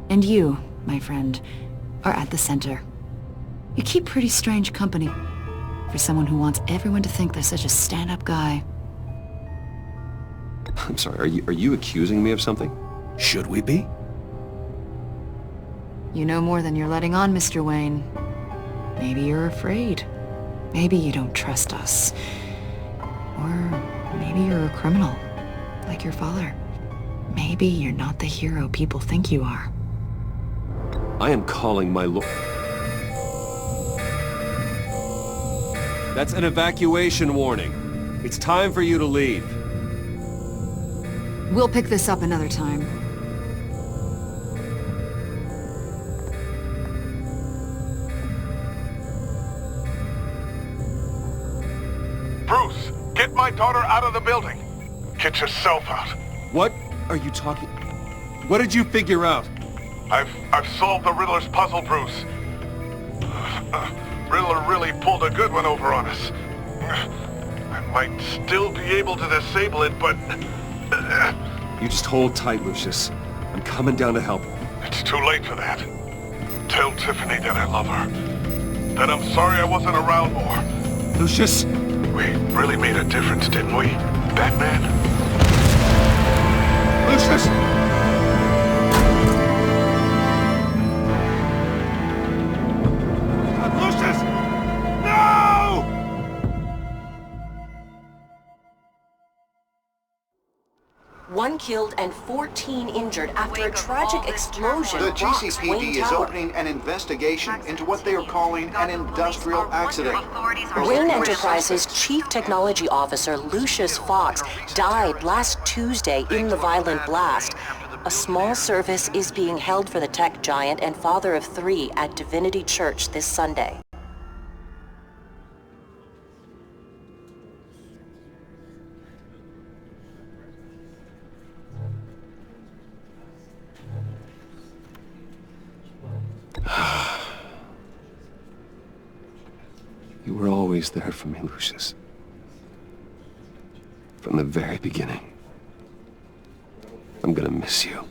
And you, my friend, are at the center. You keep pretty strange company for someone who wants everyone to think they're such a stand-up guy. I'm sorry, are you accusing me of something? Should we be? You know more than you're letting on, Mr. Wayne. Maybe you're afraid. Maybe you don't trust us. Or maybe you're a criminal, like your father. Maybe you're not the hero people think you are. I am calling my lord. That's an evacuation warning. It's time for you to leave. We'll pick this up another time. Bruce, get my daughter out of the building. Get yourself out. What are you talking... What did you figure out? I've solved the Riddler's puzzle, Bruce. Riddler really pulled a good one over on us. I might still be able to disable it, but... You just hold tight, Lucius. I'm coming down to help. It's too late for that. Tell Tiffany that I love her. That I'm sorry I wasn't around more. Lucius! We really made a difference, didn't we, Batman? Lucius! 1 killed and 14 injured after a tragic explosion The rocks GCPD Wayne is Tower. opening an investigation into what they are calling an industrial accident. Wayne Enterprises' Chief Technology Officer Lucius Fox died last Tuesday in the violent blast. A small service is being held for the tech giant and father of 3 at Divinity Church this Sunday. You were always there for me, Lucius. From the very beginning. I'm gonna miss you.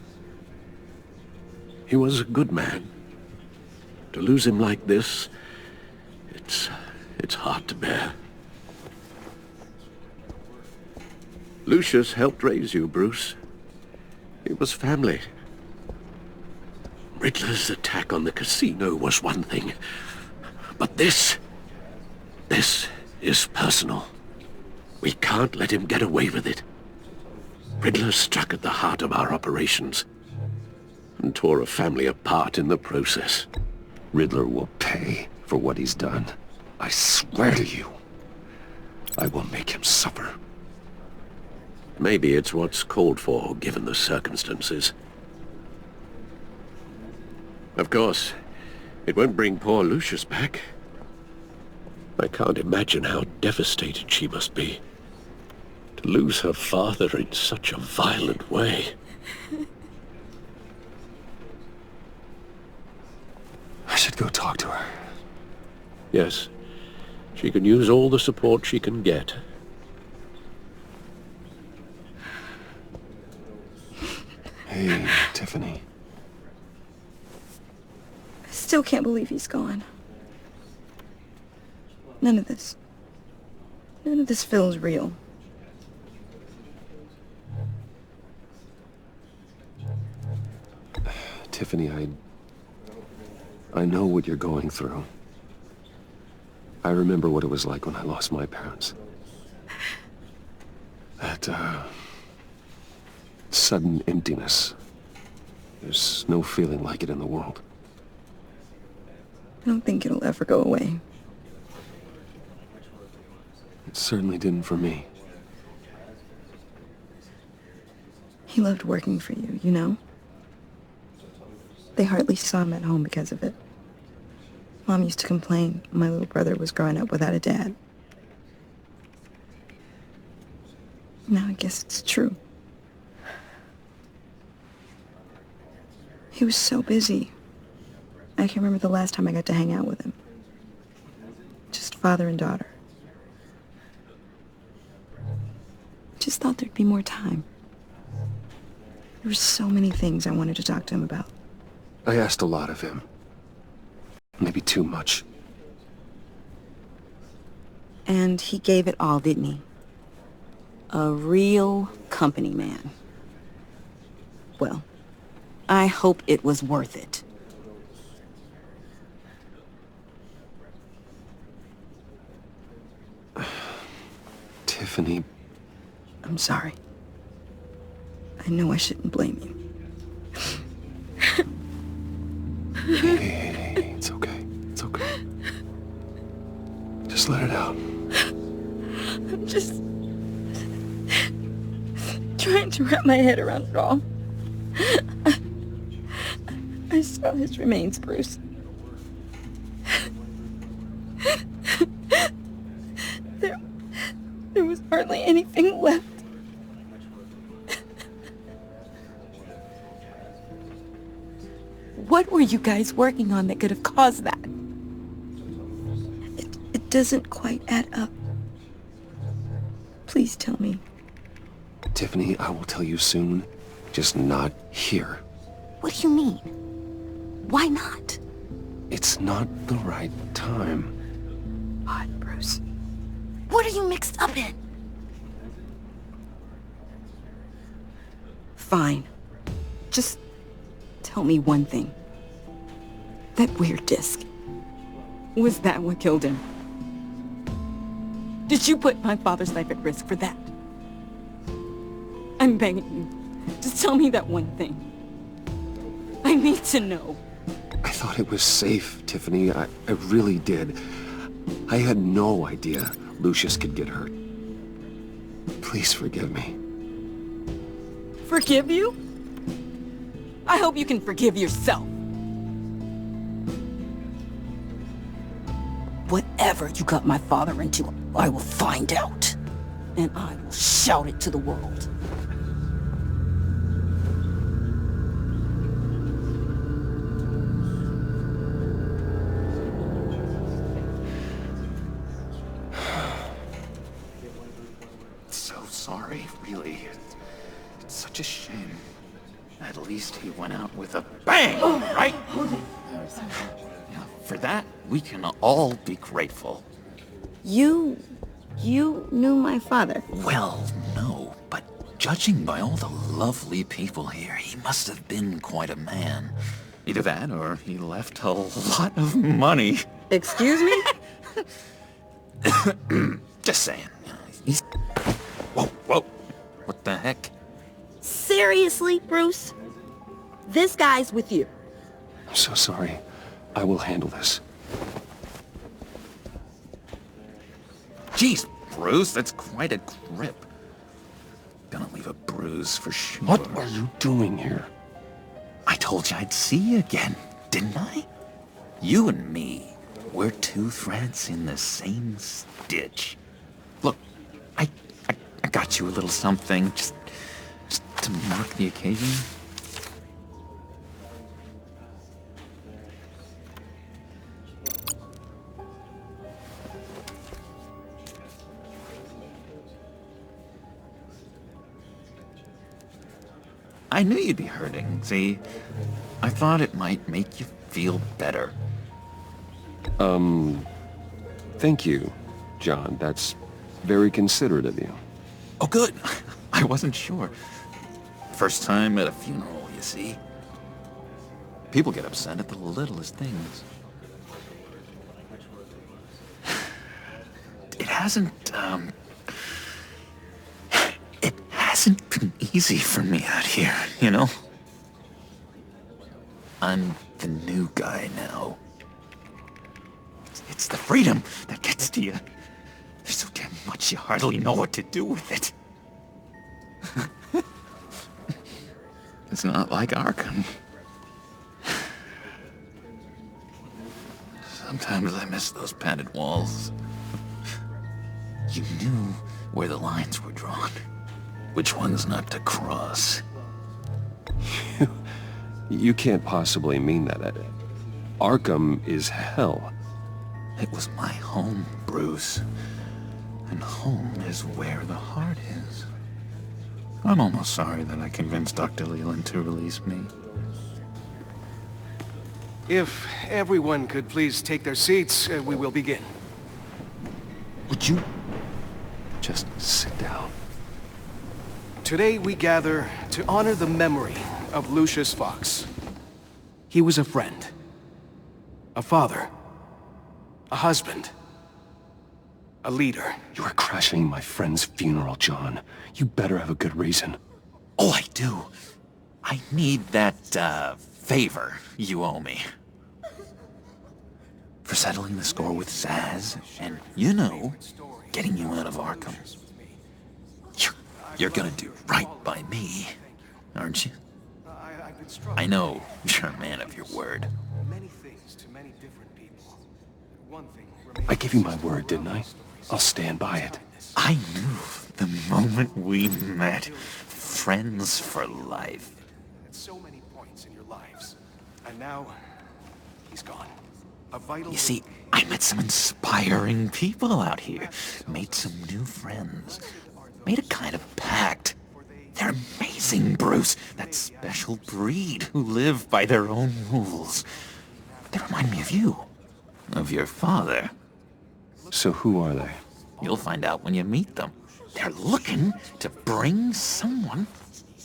He was a good man. To lose him like this, it's hard to bear. Lucius helped raise you, Bruce. It was family. Riddler's attack on the casino was one thing, but this is personal. We can't let him get away with it. Riddler struck at the heart of our operations and tore a family apart in the process. Riddler will pay for what he's done. I swear to you, I will make him suffer. Maybe it's what's called for, given the circumstances. Of course, it won't bring poor Lucius back. I can't imagine how devastated she must be. To lose her father in such a violent way. I should go talk to her. Yes, she can use all the support she can get. Hey, Tiffany. I still can't believe he's gone. None of this feels real. Tiffany, I know what you're going through. I remember what it was like when I lost my parents. That, sudden emptiness. There's no feeling like it in the world. I don't think it'll ever go away. It certainly didn't for me. He loved working for you, you know? They hardly saw him at home because of it. Mom used to complain my little brother was growing up without a dad. Now I guess it's true. He was so busy. I can remember the last time I got to hang out with him. Just father and daughter. Just thought there'd be more time. There were so many things I wanted to talk to him about. I asked a lot of him. Maybe too much. And he gave it all, didn't he? A real company man. Well, I hope it was worth it. Tiffany. I'm sorry. I know I shouldn't blame you. Hey, it's okay. It's okay. Just let it out. I'm just trying to wrap my head around it all. I saw his remains, Bruce. There was hardly anything left. What were you guys working on that could have caused that? It doesn't quite add up. Please tell me. Tiffany, I will tell you soon. Just not here. What do you mean? Why not? It's not the right time. Odd, Bruce. What are you mixed up in? Fine. Just tell me one thing. That weird disc. Was that what killed him? Did you put my father's life at risk for that? I'm begging you. Just tell me that one thing. I need to know. I thought it was safe, Tiffany. I really did. I had no idea Lucius could get hurt. Please forgive me. Forgive you? I hope you can forgive yourself. Whatever you got my father into, I will find out. And I will shout it to the world. So sorry, really. It's such a shame. At least he went out with a bang, right? Yeah, for that, we can all be grateful. You knew my father? Well, no, but judging by all the lovely people here, he must have been quite a man. Either that, or he left a lot of money. Excuse me? Just saying. He's... Whoa, whoa. What the heck? Seriously, Bruce? This guy's with you. I'm so sorry. I will handle this. Jeez, Bruce, that's quite a grip. Gonna leave a bruise for sure. What are you doing here? I told you I'd see you again, didn't I? You and me, we're two threads in the same stitch. Look, I got you a little something, just to mark the occasion. I knew you'd be hurting, see? I thought it might make you feel better. Thank you, John. That's very considerate of you. Oh, good. I wasn't sure. First time at a funeral, you see? People get upset at the littlest things. It hasn't been easy for me out here, you know? I'm the new guy now. It's the freedom that gets to you. There's so damn much you hardly know what to do with it. It's not like Arkham. Sometimes I miss those padded walls. You knew where the lines were drawn. Which ones not to cross. You can't possibly mean that. Arkham is hell. It was my home, Bruce. And home is where the heart is. I'm almost sorry that I convinced Dr. Leland to release me. If everyone could please take their seats, we will begin. Would you just sit down? Today we gather to honor the memory of Lucius Fox. He was a friend, a father, a husband, a leader. You are crashing my friend's funeral, John. You better have a good reason. Oh, I do. I need that, favor you owe me. For settling the score with Zaz, and, you know, getting you out of Arkham. You're gonna do right by me, aren't you? I know you're a man of your word. I gave you my word, didn't I? I'll stand by it. I knew the moment we met. Friends for life. At so many points in your lives. And now, he's gone. A vital... You see, I met some inspiring people out here. Made some new friends. Made a kind of pact. They're amazing, Bruce. That special breed who live by their own rules. They remind me of you. Of your father. So who are they? You'll find out when you meet them. They're looking to bring someone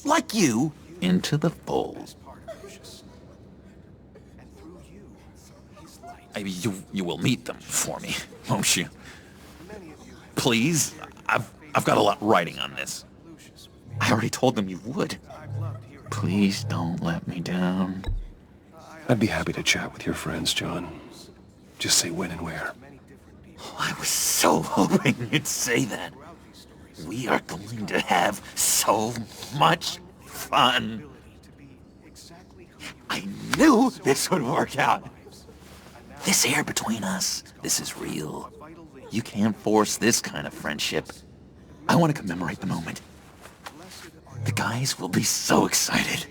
like you into the fold. I mean, you will meet them for me, won't you? Please, I've got a lot writing on this. I already told them you would. Please don't let me down. I'd be happy to chat with your friends, John. Just say when and where. Oh, I was so hoping you'd say that. We are going to have so much fun. I knew this would work out. This air between us, this is real. You can't force this kind of friendship. I want to commemorate the moment. The guys will be so excited.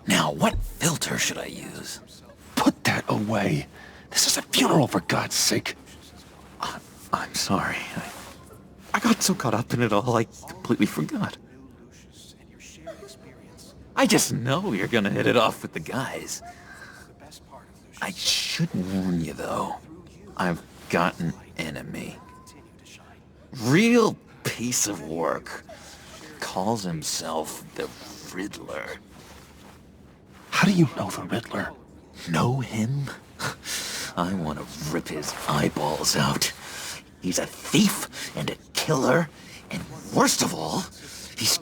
Now, what filter should I use? Put that away. This is a funeral, for God's sake. I'm sorry. I got so caught up in it all, I completely forgot. I just know you're gonna hit it off with the guys. I should warn you, though. I've got an enemy. Real piece of work. Calls himself the Riddler. How do you know the Riddler? Know him? I want to rip his eyeballs out. He's a thief and a killer, and worst of all, he's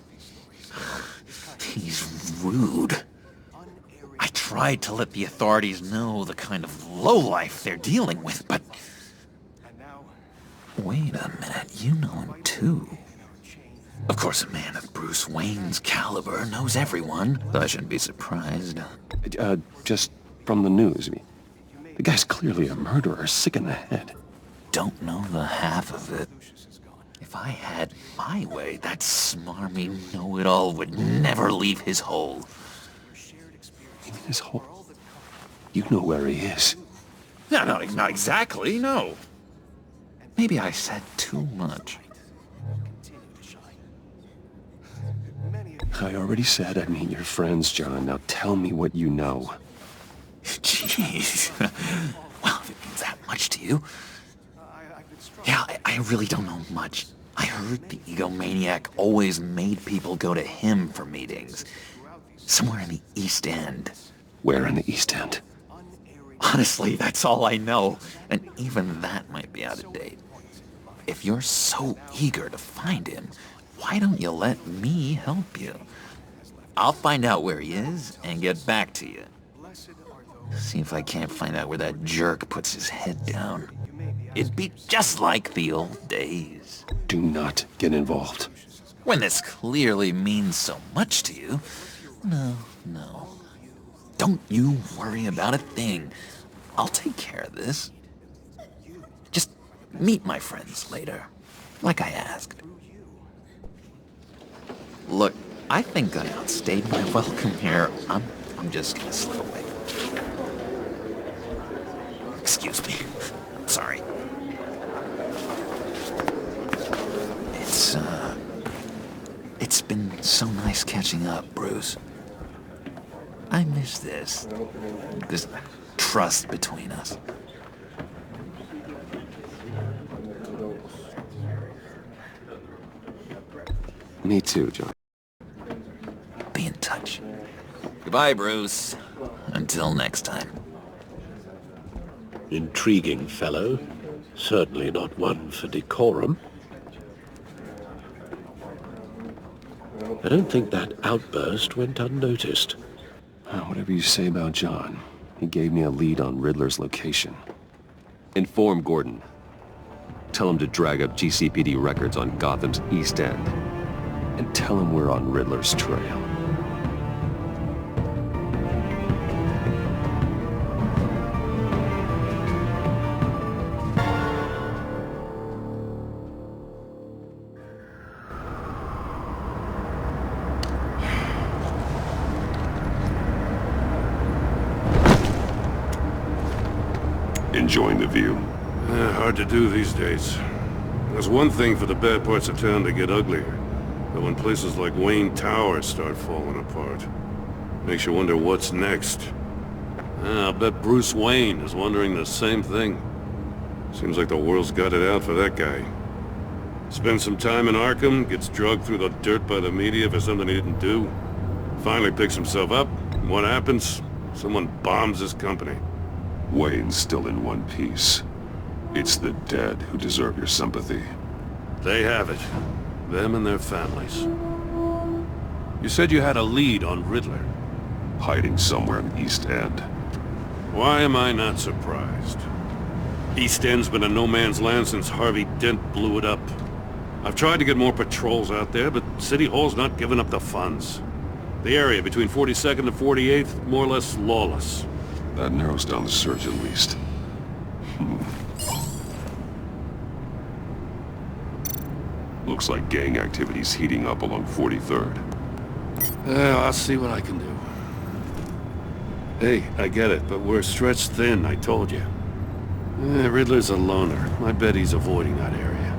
rude. I tried to let the authorities know the kind of lowlife they're dealing with, but... Wait a minute, you know him too. Of course, a man of Bruce Wayne's caliber knows everyone, so I shouldn't be surprised. Just from the news. I mean, the guy's clearly a murderer, sick in the head. Don't know the half of it. If I had my way, that smarmy know-it-all would never leave his hole. You mean his hole? You know where he is. No, not exactly, no. Maybe I said too much. I already said I'd meet your friends, John. Now tell me what you know. Jeez. Well, if it means that much to you. Yeah, I really don't know much. I heard the egomaniac always made people go to him for meetings. Somewhere in the East End. Where in the East End? Honestly, that's all I know. And even that might be out of date. If you're so eager to find him, why don't you let me help you? I'll find out where he is and get back to you. See if I can't find out where that jerk puts his head down. It'd be just like the old days. Do not get involved. When this clearly means so much to you. No. Don't you worry about a thing. I'll take care of this. Just meet my friends later, like I asked. Look, I think I outstayed my welcome here. I'm just gonna slip away. Excuse me. I'm sorry. It's been so nice catching up, Bruce. I miss this trust between us. Me too, John. Be in touch. Goodbye, Bruce. Until next time. Intriguing fellow. Certainly not one for decorum. I don't think that outburst went unnoticed. Whatever you say about John, he gave me a lead on Riddler's location. Inform Gordon. Tell him to drag up GCPD records on Gotham's East End. And tell him we're on Riddler's trail. Enjoying the view? Hard to do these days. There's one thing for the bad parts of town to get uglier. But when places like Wayne Tower start falling apart, makes you wonder what's next. I'll bet Bruce Wayne is wondering the same thing. Seems like the world's got it out for that guy. Spends some time in Arkham, gets drugged through the dirt by the media for something he didn't do. Finally picks himself up, and what happens? Someone bombs his company. Wayne's still in one piece. It's the dead who deserve your sympathy. They have it. Them and their families. You said you had a lead on Riddler. Hiding somewhere in the East End. Why am I not surprised? East End's been a no-man's land since Harvey Dent blew it up. I've tried to get more patrols out there, but City Hall's not giving up the funds. The area between 42nd and 48th, more or less lawless. That narrows down the search at least. Looks like gang activity's heating up along 43rd. I'll see what I can do. Hey, I get it, but we're stretched thin, I told you. Riddler's a loner. I bet he's avoiding that area.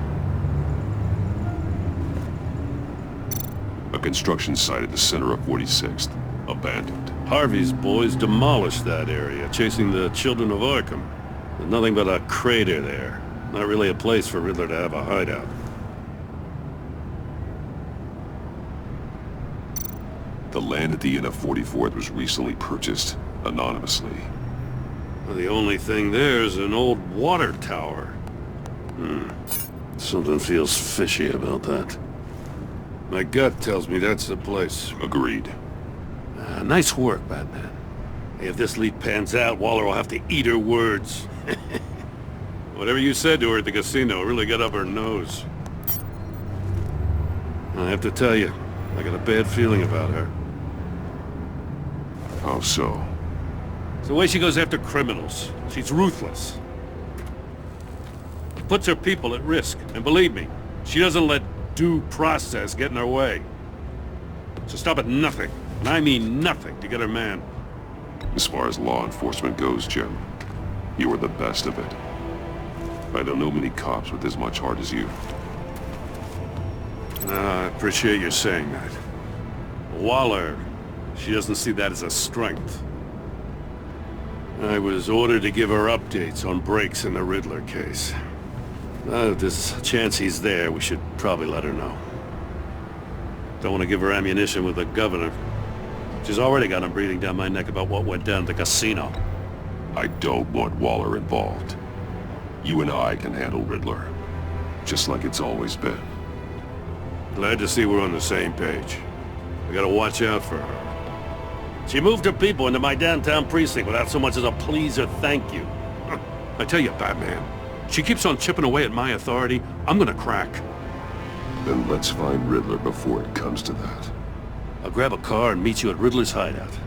A construction site at the center of 46th. Abandoned. Harvey's boys demolished that area, chasing the children of Arkham. There's nothing but a crater there. Not really a place for Riddler to have a hideout. The land at the end of 44th was recently purchased, anonymously. Well, the only thing there is an old water tower. Something feels fishy about that. My gut tells me that's the place. Agreed. Nice work, Batman. Hey, if this lead pans out, Waller will have to eat her words. Whatever you said to her at the casino really got up her nose. I have to tell you, I got a bad feeling about her. How so? It's the way she goes after criminals. She's ruthless. Puts her people at risk, and believe me, she doesn't let due process get in her way. So stop at nothing, and I mean nothing, to get her man. As far as law enforcement goes, Jim, you are the best of it. I don't know many cops with as much heart as you. I appreciate you saying that. Waller, she doesn't see that as a strength. I was ordered to give her updates on breaks in the Riddler case. If there's a chance he's there, we should probably let her know. Don't want to give her ammunition with the governor. She's already got him breathing down my neck about what went down at the casino. I don't want Waller involved. You and I can handle Riddler, just like it's always been. Glad to see we're on the same page. I gotta watch out for her. She moved her people into my downtown precinct without so much as a please or thank you. I tell you, Batman, she keeps on chipping away at my authority, I'm gonna crack. Then let's find Riddler before it comes to that. I'll grab a car and meet you at Riddler's hideout.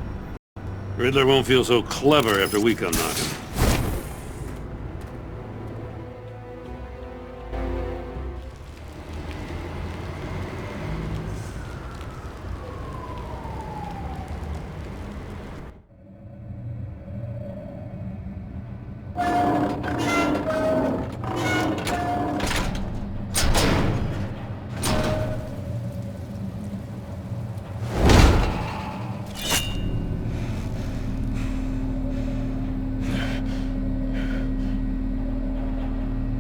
Riddler won't feel so clever after we come knocking.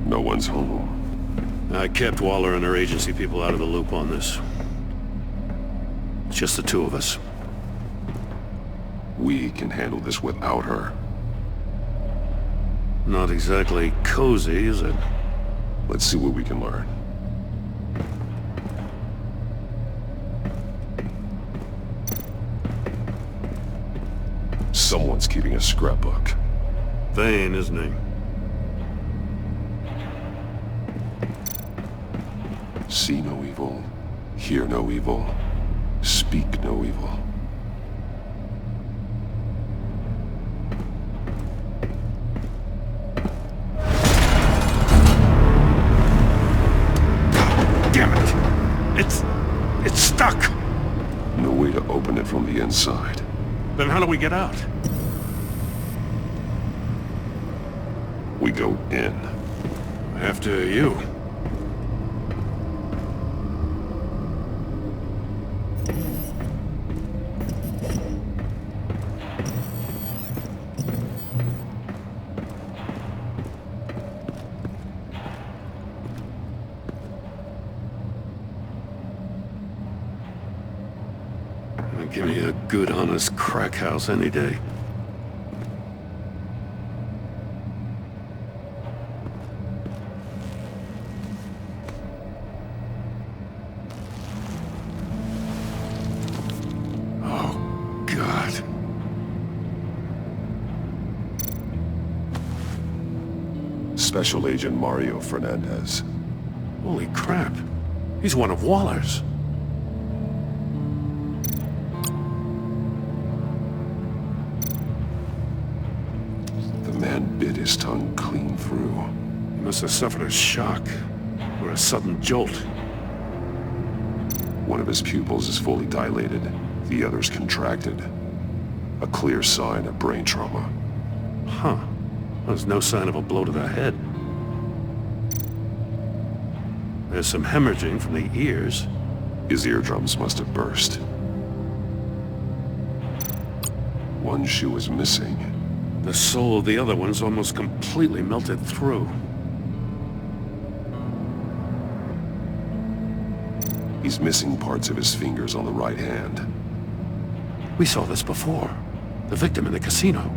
No one's home. I kept Waller and her agency people out of the loop on this. It's just the two of us. We can handle this without her. Not exactly cozy, is it? Let's see what we can learn. Someone's keeping a scrapbook. Vane, isn't he? See no evil, hear no evil, speak no evil. Damn it! It's stuck! No way to open it from the inside. Then how do we get out? We go in. After you. Give me a good, honest crack house any day. Special Agent Mario Fernandez. Holy crap. He's one of Waller's. The man bit his tongue clean through. He must have suffered a shock, or a sudden jolt. One of his pupils is fully dilated, the other's contracted. A clear sign of brain trauma. Huh. There's no sign of a blow to the head. There's some hemorrhaging from the ears. His eardrums must have burst. One shoe is missing. The sole of the other one's almost completely melted through. He's missing parts of his fingers on the right hand. We saw this before. The victim in the casino.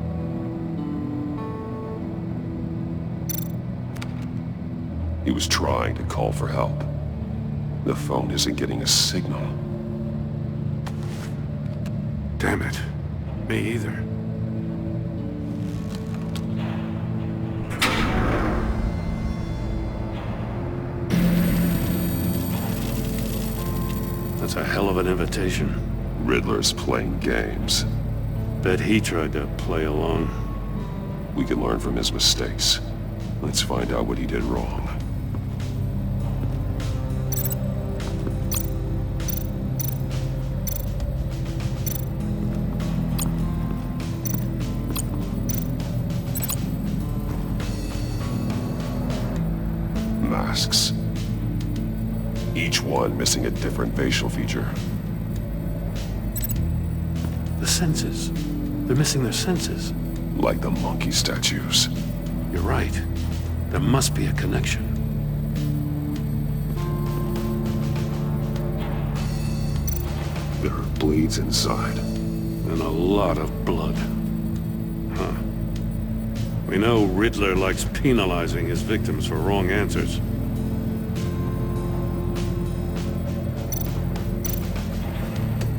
He was trying to call for help. The phone isn't getting a signal. Damn it. Me either. That's a hell of an invitation. Riddler's playing games. Bet he tried to play along. We can learn from his mistakes. Let's find out what he did wrong. Masks. Each one missing a different facial feature. The senses. They're missing their senses. Like the monkey statues. You're right. There must be a connection. There are bleeds inside. And a lot of blood. Huh. We know Riddler likes penalizing his victims for wrong answers.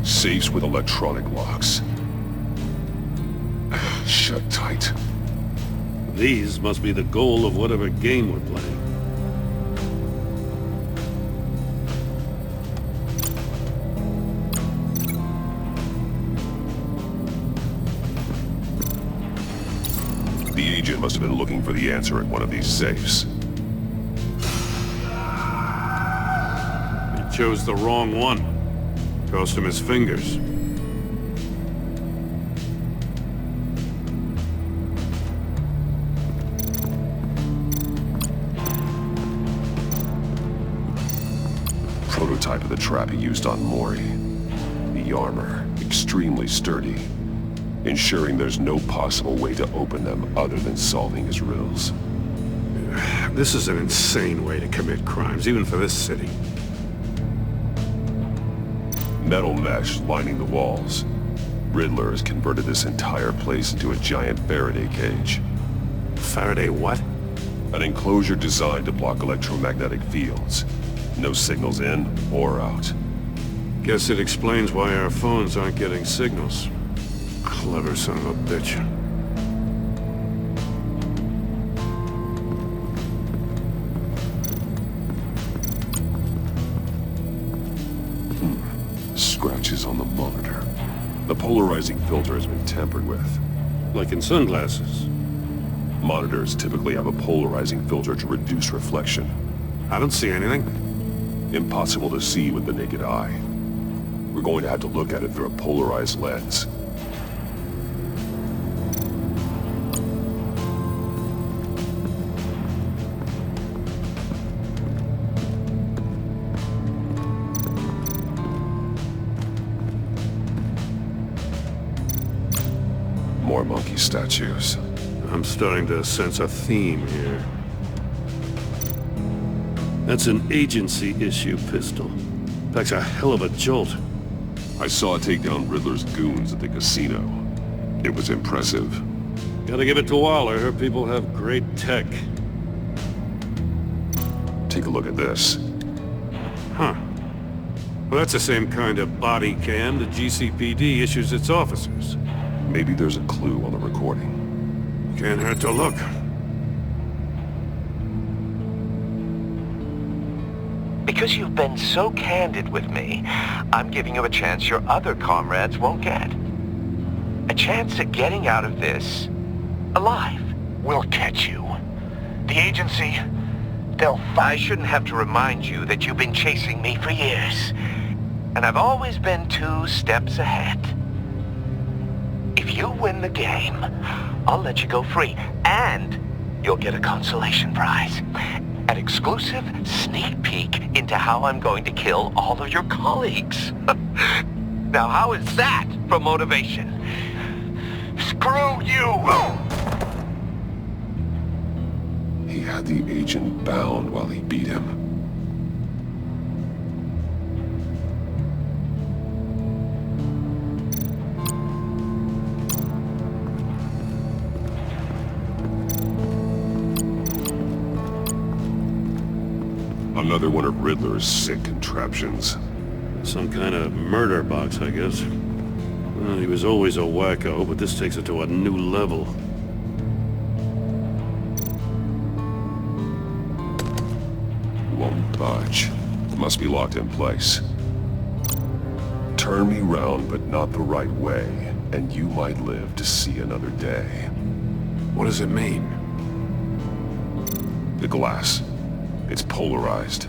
Safes with electronic locks. Shut tight. These must be the goal of whatever game we're playing. The agent must have been looking for the answer at one of these safes. He chose the wrong one. Cost him his fingers. Prototype of the trap he used on Mori. The armor, extremely sturdy, ensuring there's no possible way to open them other than solving his riddles. This is an insane way to commit crimes, even for this city. Metal mesh lining the walls. Riddler has converted this entire place into a giant Faraday cage. Faraday what? An enclosure designed to block electromagnetic fields. No signals in or out. Guess it explains why our phones aren't getting signals. Clever son of a bitch. Scratches on the monitor. The polarizing filter has been tampered with. Like in sunglasses. Monitors typically have a polarizing filter to reduce reflection. I don't see anything. Impossible to see with the naked eye. We're going to have to look at it through a polarized lens. More monkey statues. I'm starting to sense a theme here. That's an agency issue pistol. Packs a hell of a jolt. I saw it take down Riddler's goons at the casino. It was impressive. Gotta give it to Waller. Her people have great tech. Take a look at this. Huh. Well, that's the same kind of body cam the GCPD issues its officers. Maybe there's a clue on the recording. Can't hurt to look. Because you've been so candid with me, I'm giving you a chance your other comrades won't get. A chance at getting out of this alive. We'll catch you. The agency, they'll I shouldn't have to remind you that you've been chasing me for years. And I've always been 2 steps ahead. If you win the game, I'll let you go free. And you'll get a consolation prize. An exclusive sneak peek into how I'm going to kill all of your colleagues. Now, how is that for motivation? Screw you! He had the agent bound while he beat him. Another one of Riddler's sick contraptions. Some kind of murder box, I guess. Well, he was always a wacko, but this takes it to a new level. Won't budge. Must be locked in place. Turn me round, but not the right way, and you might live to see another day. What does it mean? The glass. It's polarized.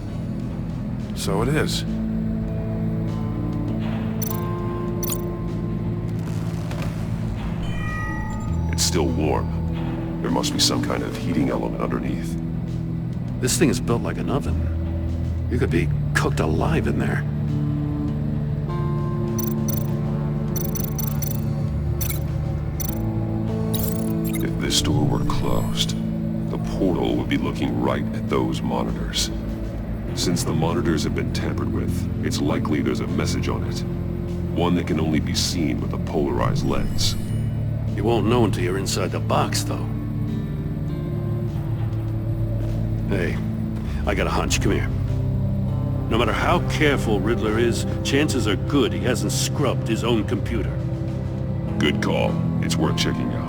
So it is. It's still warm. There must be some kind of heating element underneath. This thing is built like an oven. You could be cooked alive in there. If this door were closed, the portal would be looking right at those monitors. Since the monitors have been tampered with, it's likely there's a message on it. One that can only be seen with a polarized lens. You won't know until you're inside the box, though. Hey, I got a hunch. Come here. No matter how careful Riddler is, chances are good he hasn't scrubbed his own computer. Good call. It's worth checking out.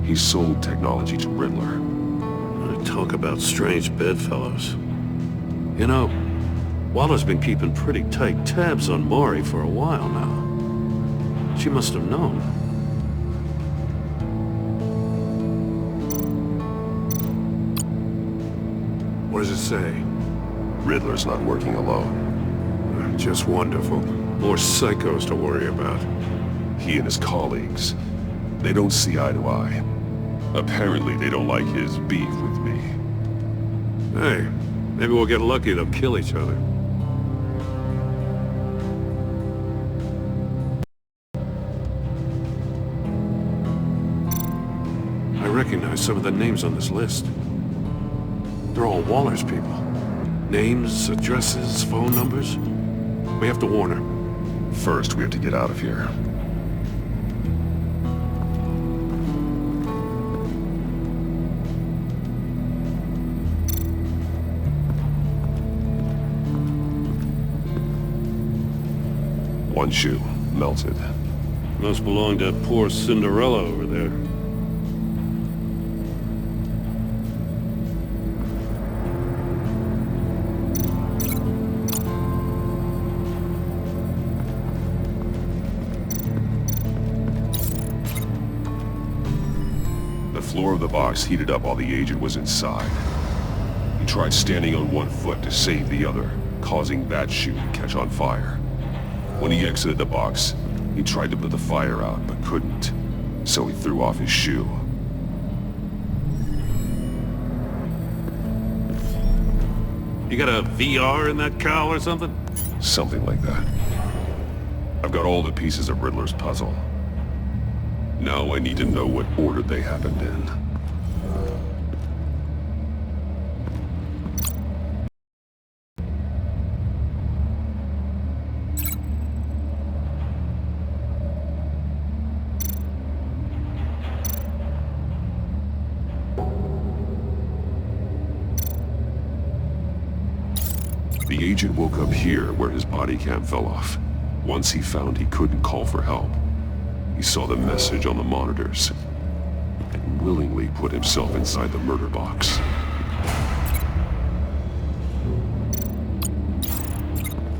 He sold technology to Riddler. Talk about strange bedfellows. You know, Waller's been keeping pretty tight tabs on Maury for a while now. She must have known. What does it say? Riddler's not working alone. Just wonderful. More psychos to worry about. He and his colleagues, they don't see eye to eye. Apparently, they don't like his beef with me. Hey, maybe we'll get lucky they'll kill each other. I recognize some of the names on this list. They're all Waller's people. Names, addresses, phone numbers. We have to warn her. First, we have to get out of here. One shoe, melted. Must belong to poor Cinderella over there. The floor of the box heated up while the agent was inside. He tried standing on one foot to save the other, causing that shoe to catch on fire. When he exited the box, he tried to put the fire out, but couldn't. So he threw off his shoe. You got a VR in that cowl or something? Something like that. I've got all the pieces of Riddler's puzzle. Now I need to know what order they happened in. The agent woke up here where his body cam fell off. Once he found he couldn't call for help, he saw the message on the monitors and willingly put himself inside the murder box.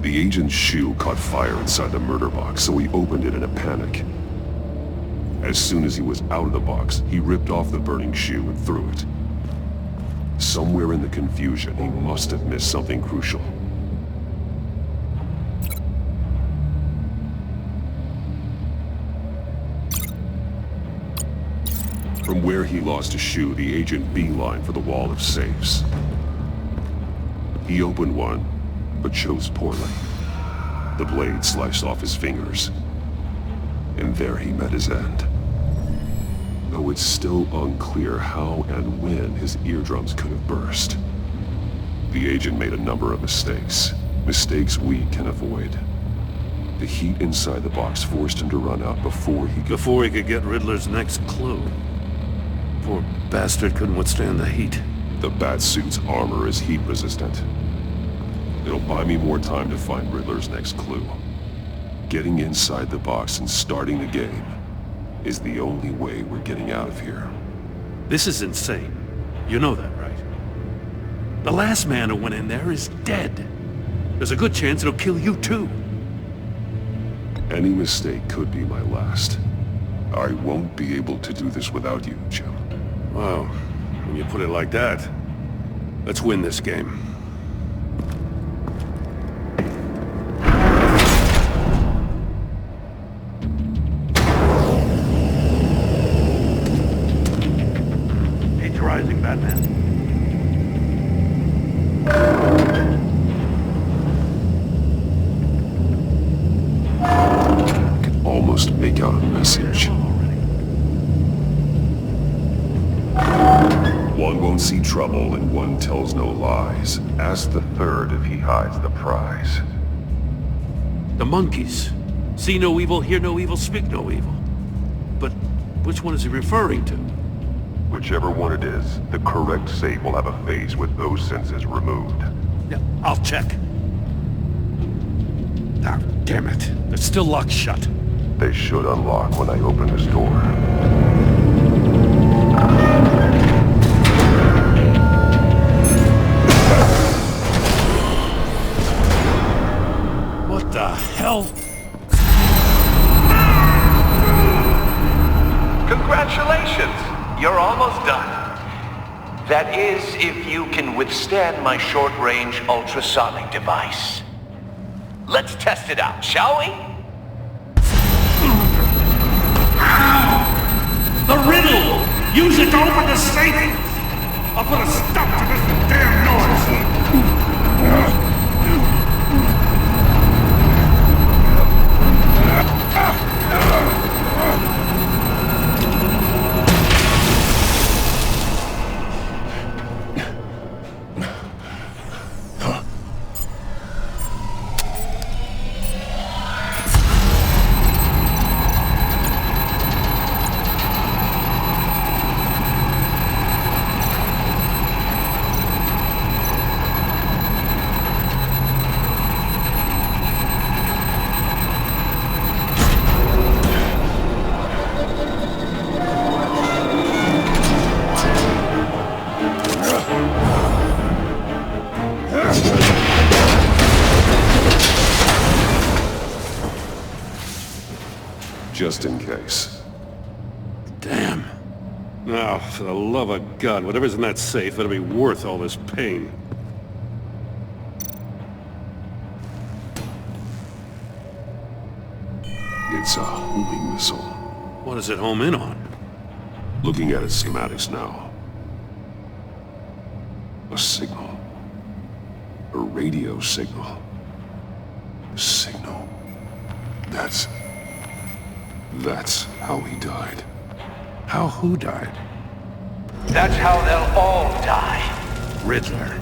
The agent's shoe caught fire inside the murder box, so he opened it in a panic. As soon as he was out of the box, he ripped off the burning shoe and threw it. Somewhere in the confusion, he must have missed something crucial. From where he lost a shoe, the agent beelined for the wall of safes. He opened one, but chose poorly. The blade sliced off his fingers, and there he met his end. Though it's still unclear how and when his eardrums could have burst. The agent made a number of mistakes. Mistakes we can avoid. The heat inside the box forced him to run out before he could get Riddler's next clue. Poor bastard couldn't withstand the heat. The Batsuit's armor is heat resistant. It'll buy me more time to find Riddler's next clue. Getting inside the box and starting the game is the only way we're getting out of here. This is insane. You know that, right? The last man who went in there is dead. There's a good chance it'll kill you too. Any mistake could be my last. I won't be able to do this without you, Jim. Well, when you put it like that, let's win this game. Rising, Batman. I can almost make out a message. One won't see trouble and one tells no lies. Ask the third if he hides the prize. The monkeys. See no evil, hear no evil, speak no evil. But which one is he referring to? Whichever one it is, the correct save will have a face with those senses removed. Yeah, I'll check. Ah, damn it. They're still locked shut. They should unlock when I open this door. What the hell? Congratulations! You're almost done. That is, if you can withstand my short-range ultrasonic device. Let's test it out, shall we? The riddle! Use it to open the safe! I'll put a stop to this damn noise! Just in case. Damn. Now, for the love of God, whatever's in that safe, it'll be worth all this pain. It's a homing missile. What does it home in on? Looking at its schematics now. A signal. A radio signal. A signal. That's how he died. How who died? That's how they'll all die. Riddler.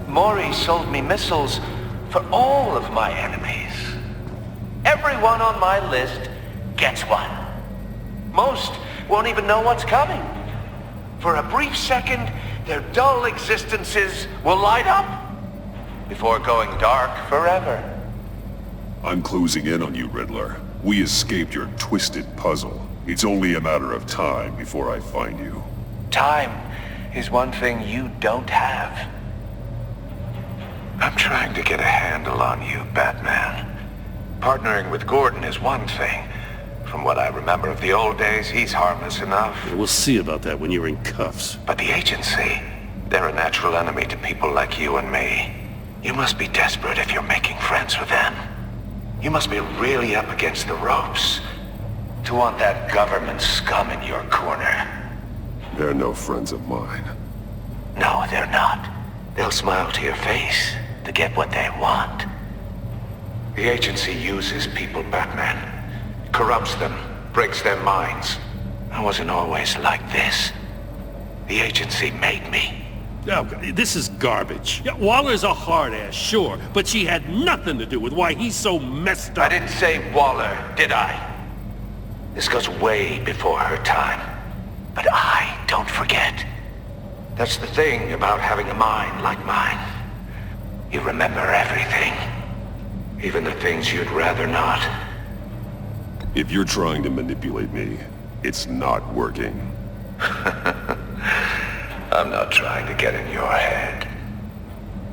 Maury sold me missiles for all of my enemies. Everyone on my list gets one. Most won't even know what's coming. For a brief second, their dull existences will light up before going dark forever. I'm closing in on you, Riddler. We escaped your twisted puzzle. It's only a matter of time before I find you. Time is one thing you don't have. I'm trying to get a handle on you, Batman. Partnering with Gordon is one thing. From what I remember of the old days, he's harmless enough. We'll see about that when you're in cuffs. But the agency, they're a natural enemy to people like you and me. You must be desperate if you're making friends with them. You must be really up against the ropes to want that government scum in your corner. They're no friends of mine. No, they're not. They'll smile to your face to get what they want. The agency uses people, Batman. Corrupts them, breaks their minds. I wasn't always like this. The agency made me. Oh, this is garbage. Yeah, Waller's a hard-ass, sure, but she had nothing to do with why he's so messed up. I didn't say Waller, did I? This goes way before her time. But I don't forget. That's the thing about having a mind like mine. You remember everything. Even the things you'd rather not. If you're trying to manipulate me, it's not working. I'm not trying to get in your head.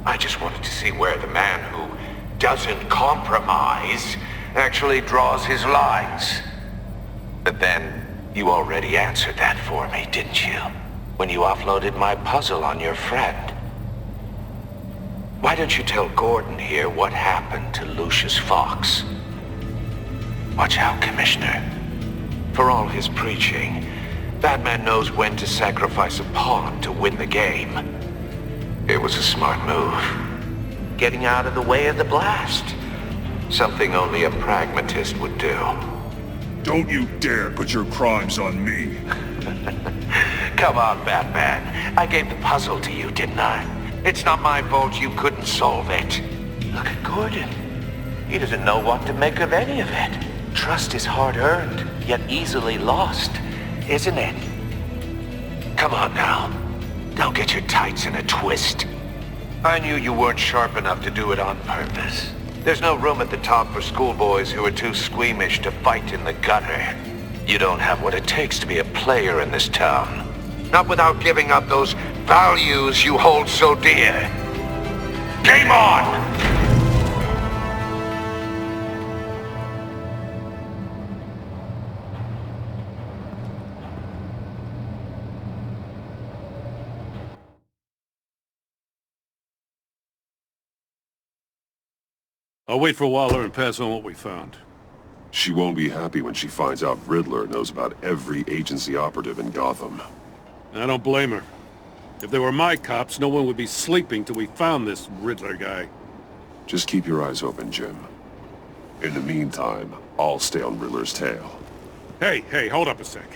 I just wanted to see where the man who doesn't compromise actually draws his lines. But then, you already answered that for me, didn't you? When you offloaded my puzzle on your friend. Why don't you tell Gordon here what happened to Lucius Fox? Watch out, Commissioner. For all his preaching, Batman knows when to sacrifice a pawn to win the game. It was a smart move. Getting out of the way of the blast. Something only a pragmatist would do. Don't you dare put your crimes on me. Come on, Batman. I gave the puzzle to you, didn't I? It's not my fault you couldn't solve it. Look at Gordon. He doesn't know what to make of any of it. Trust is hard-earned, yet easily lost, isn't it? Come on now. Don't get your tights in a twist. I knew you weren't sharp enough to do it on purpose. There's no room at the top for schoolboys who are too squeamish to fight in the gutter. You don't have what it takes to be a player in this town. Not without giving up those values you hold so dear. Game on! I'll wait for Waller and pass on what we found. She won't be happy when she finds out Riddler knows about every agency operative in Gotham. I don't blame her. If they were my cops, no one would be sleeping till we found this Riddler guy. Just keep your eyes open, Jim. In the meantime, I'll stay on Riddler's tail. Hey, hold up a sec.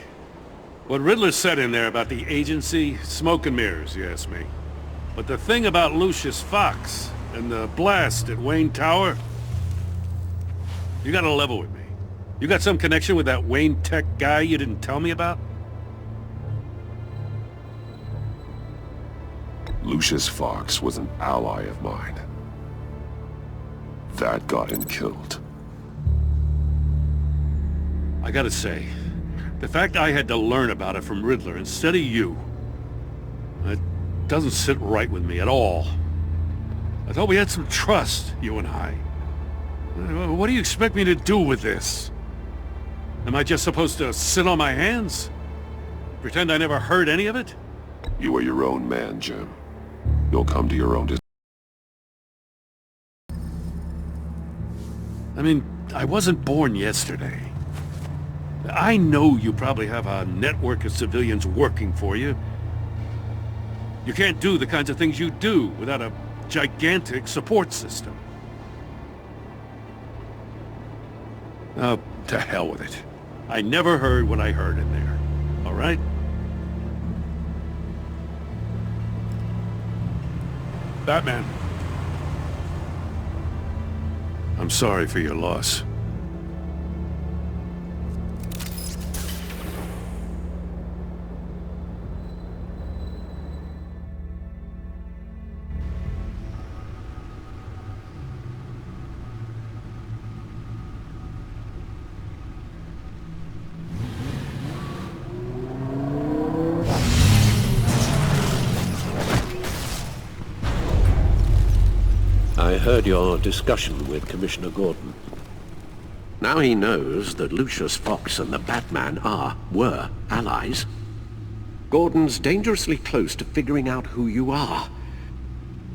What Riddler said in there about the agency, smoke and mirrors, you ask me. But the thing about Lucius Fox and the blast at Wayne Tower, you gotta level with me. You got some connection with that Wayne Tech guy you didn't tell me about? Lucius Fox was an ally of mine. That got him killed. I gotta say, the fact I had to learn about it from Riddler instead of you, it doesn't sit right with me at all. I thought we had some trust, you and I. What do you expect me to do with this? Am I just supposed to sit on my hands? Pretend I never heard any of it? You are your own man, Jim. You'll come to your own I mean, I wasn't born yesterday. I know you probably have a network of civilians working for you. You can't do the kinds of things you do without a gigantic support system. Oh, to hell with it. I never heard what I heard in there. All right? Batman. I'm sorry for your loss. heard your discussion with Commissioner Gordon. Now he knows that Lucius Fox and the Batman were allies. Gordon's dangerously close to figuring out who you are.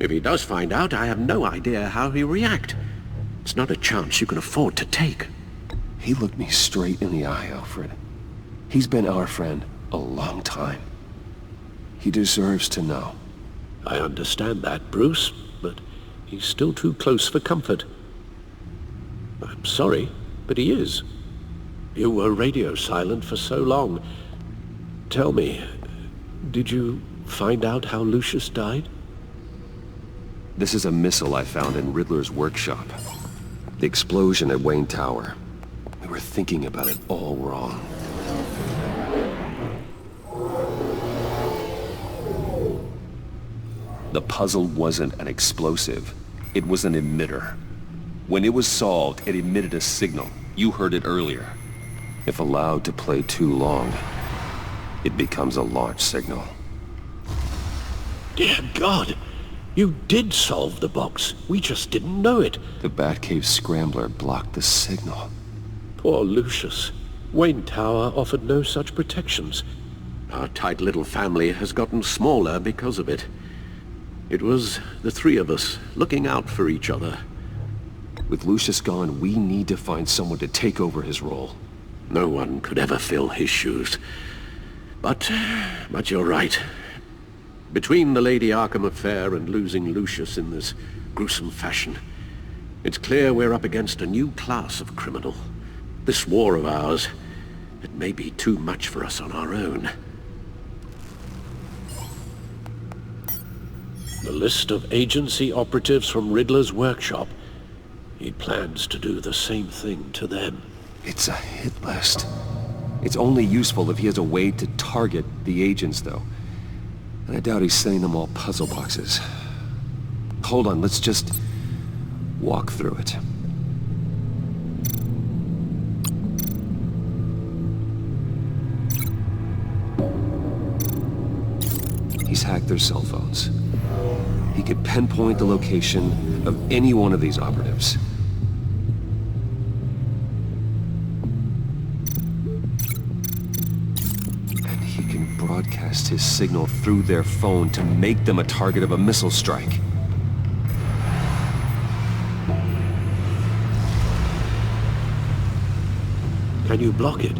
If he does find out, I have no idea how he'll react. It's not a chance you can afford to take. He looked me straight in the eye, Alfred. He's been our friend a long time. He deserves to know. I understand that, Bruce, but he's still too close for comfort. I'm sorry, but he is. You were radio silent for so long. Tell me, did you find out how Lucius died? This is a missile I found in Riddler's workshop. The explosion at Wayne Tower. We were thinking about it all wrong. The puzzle wasn't an explosive. It was an emitter. When it was solved, it emitted a signal. You heard it earlier. If allowed to play too long, it becomes a launch signal. Dear God! You did solve the box. We just didn't know it. The Batcave scrambler blocked the signal. Poor Lucius. Wayne Tower offered no such protections. Our tight little family has gotten smaller because of it. It was the three of us looking out for each other. With Lucius gone, we need to find someone to take over his role. No one could ever fill his shoes. But you're right. Between the Lady Arkham affair and losing Lucius in this gruesome fashion, it's clear we're up against a new class of criminal. This war of ours, it may be too much for us on our own. The list of agency operatives from Riddler's workshop. He plans to do the same thing to them. It's a hit list. It's only useful if he has a way to target the agents, though. And I doubt he's sending them all puzzle boxes. Hold on, let's just walk through it. He's hacked their cell phones. He could pinpoint the location of any one of these operatives. And he can broadcast his signal through their phone to make them a target of a missile strike. Can you block it?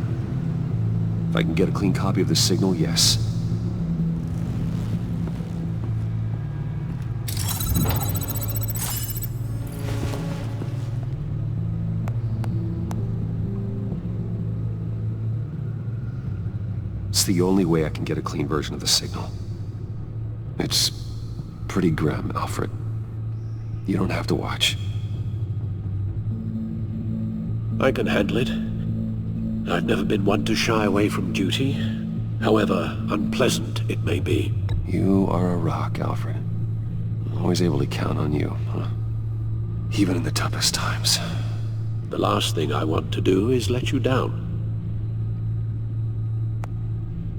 If I can get a clean copy of the signal, yes. It's the only way I can get a clean version of the signal. It's pretty grim, Alfred. You don't have to watch. I can handle it. I've never been one to shy away from duty, however unpleasant it may be. You are a rock, Alfred. I'm always able to count on you, huh? Even in the toughest times. The last thing I want to do is let you down.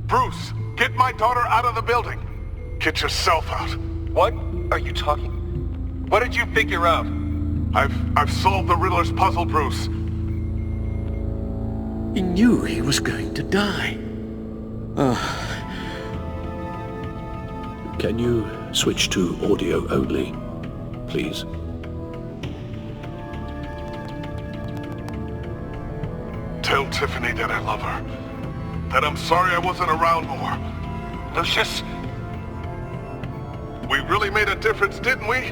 Bruce, get my daughter out of the building. Get yourself out. What are you talking? What did you figure out? I've solved the Riddler's puzzle, Bruce. He knew he was going to die. Can you switch to audio only, please? Tell Tiffany that I love her. That I'm sorry I wasn't around more. Lucius? We really made a difference, didn't we?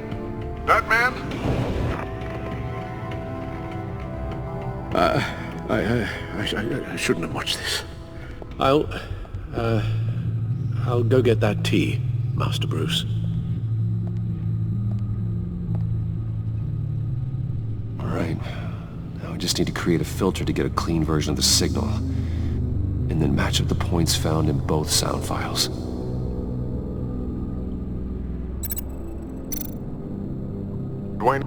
Batman? I shouldn't have watched this. I'll go get that tea, Master Bruce. All right. Now we just need to create a filter to get a clean version of the signal. And then match up the points found in both sound files. Dwayne?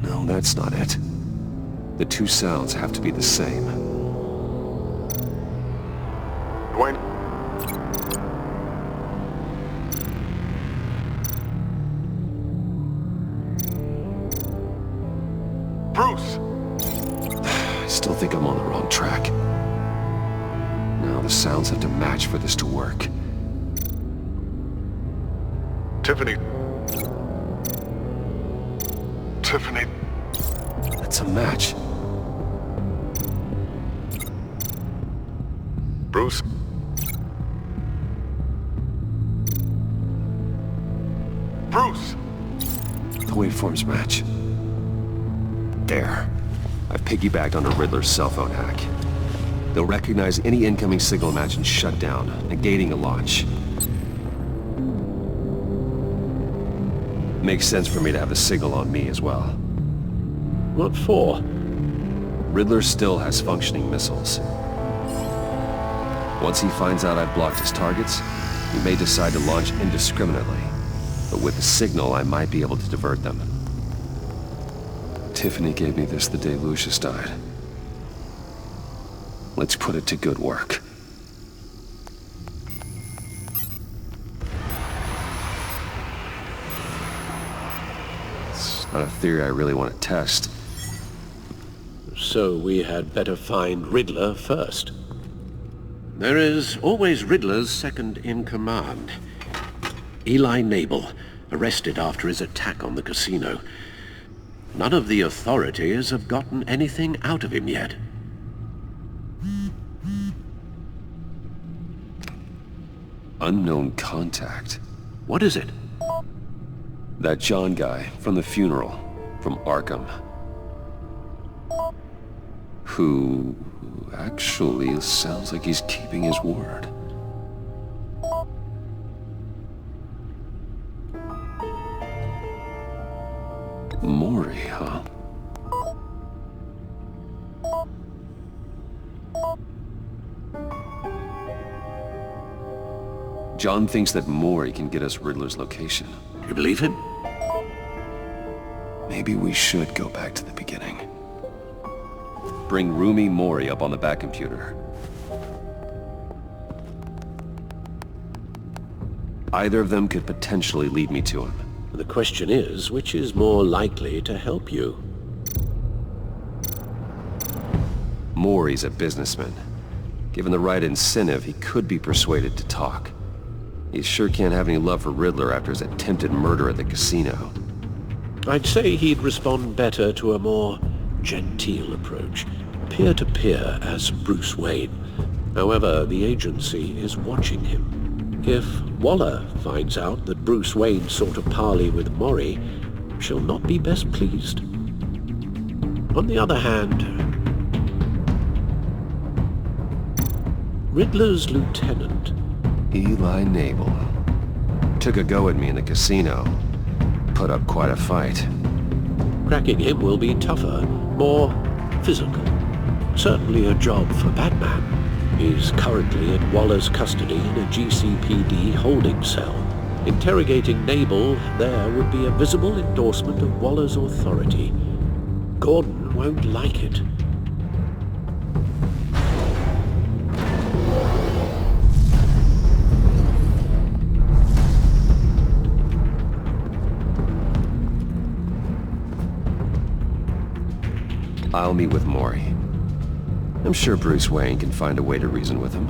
No, That's not it. The two sounds have to be the same. Dwayne? Bruce! I still think I'm on the wrong track. Now the sounds have to match for this to work. Tiffany. Tiffany. That's a match. Bruce. Bruce! The waveforms match. There. I've piggybacked on a Riddler's cell phone hack. They'll recognize any incoming signal match and shut down, negating a launch. Makes sense for me to have the signal on me as well. What for? Riddler still has functioning missiles. Once he finds out I've blocked his targets, he may decide to launch indiscriminately. But with the signal, I might be able to divert them. Tiffany gave me this the day Lucius died. Let's put it to good work. It's not a theory I really want to test. So we had better find Riddler first. There is always Riddler's second in command. Eli Nabel, arrested after his attack on the casino. None of the authorities have gotten anything out of him yet. Unknown contact. What is it? That John guy from the funeral, from Arkham. Who actually sounds like he's keeping his word. Mori, huh? John thinks that Mori can get us Riddler's location. You believe him? Maybe we should go back to the beginning. Bring Rumi Mori up on the back computer. Either of them could potentially lead me to him. The question is, which is more likely to help you? Mori's a businessman. Given the right incentive, he could be persuaded to talk. He sure can't have any love for Riddler after his attempted murder at the casino. I'd say he'd respond better to a more genteel approach, peer-to-peer as Bruce Wayne. However, the agency is watching him. If Waller finds out that Bruce Wayne sought a parley with Mori, she'll not be best pleased. On the other hand, Riddler's lieutenant, Eli Nabel, took a go at me in the casino. Put up quite a fight. cracking him will be tougher, more physical. Certainly a job for Batman. He's currently in Waller's custody in a GCPD holding cell. Interrogating Nabel there would be a visible endorsement of Waller's authority. Gordon won't like it. I'll meet with Mori. I'm sure Bruce Wayne can find a way to reason with him.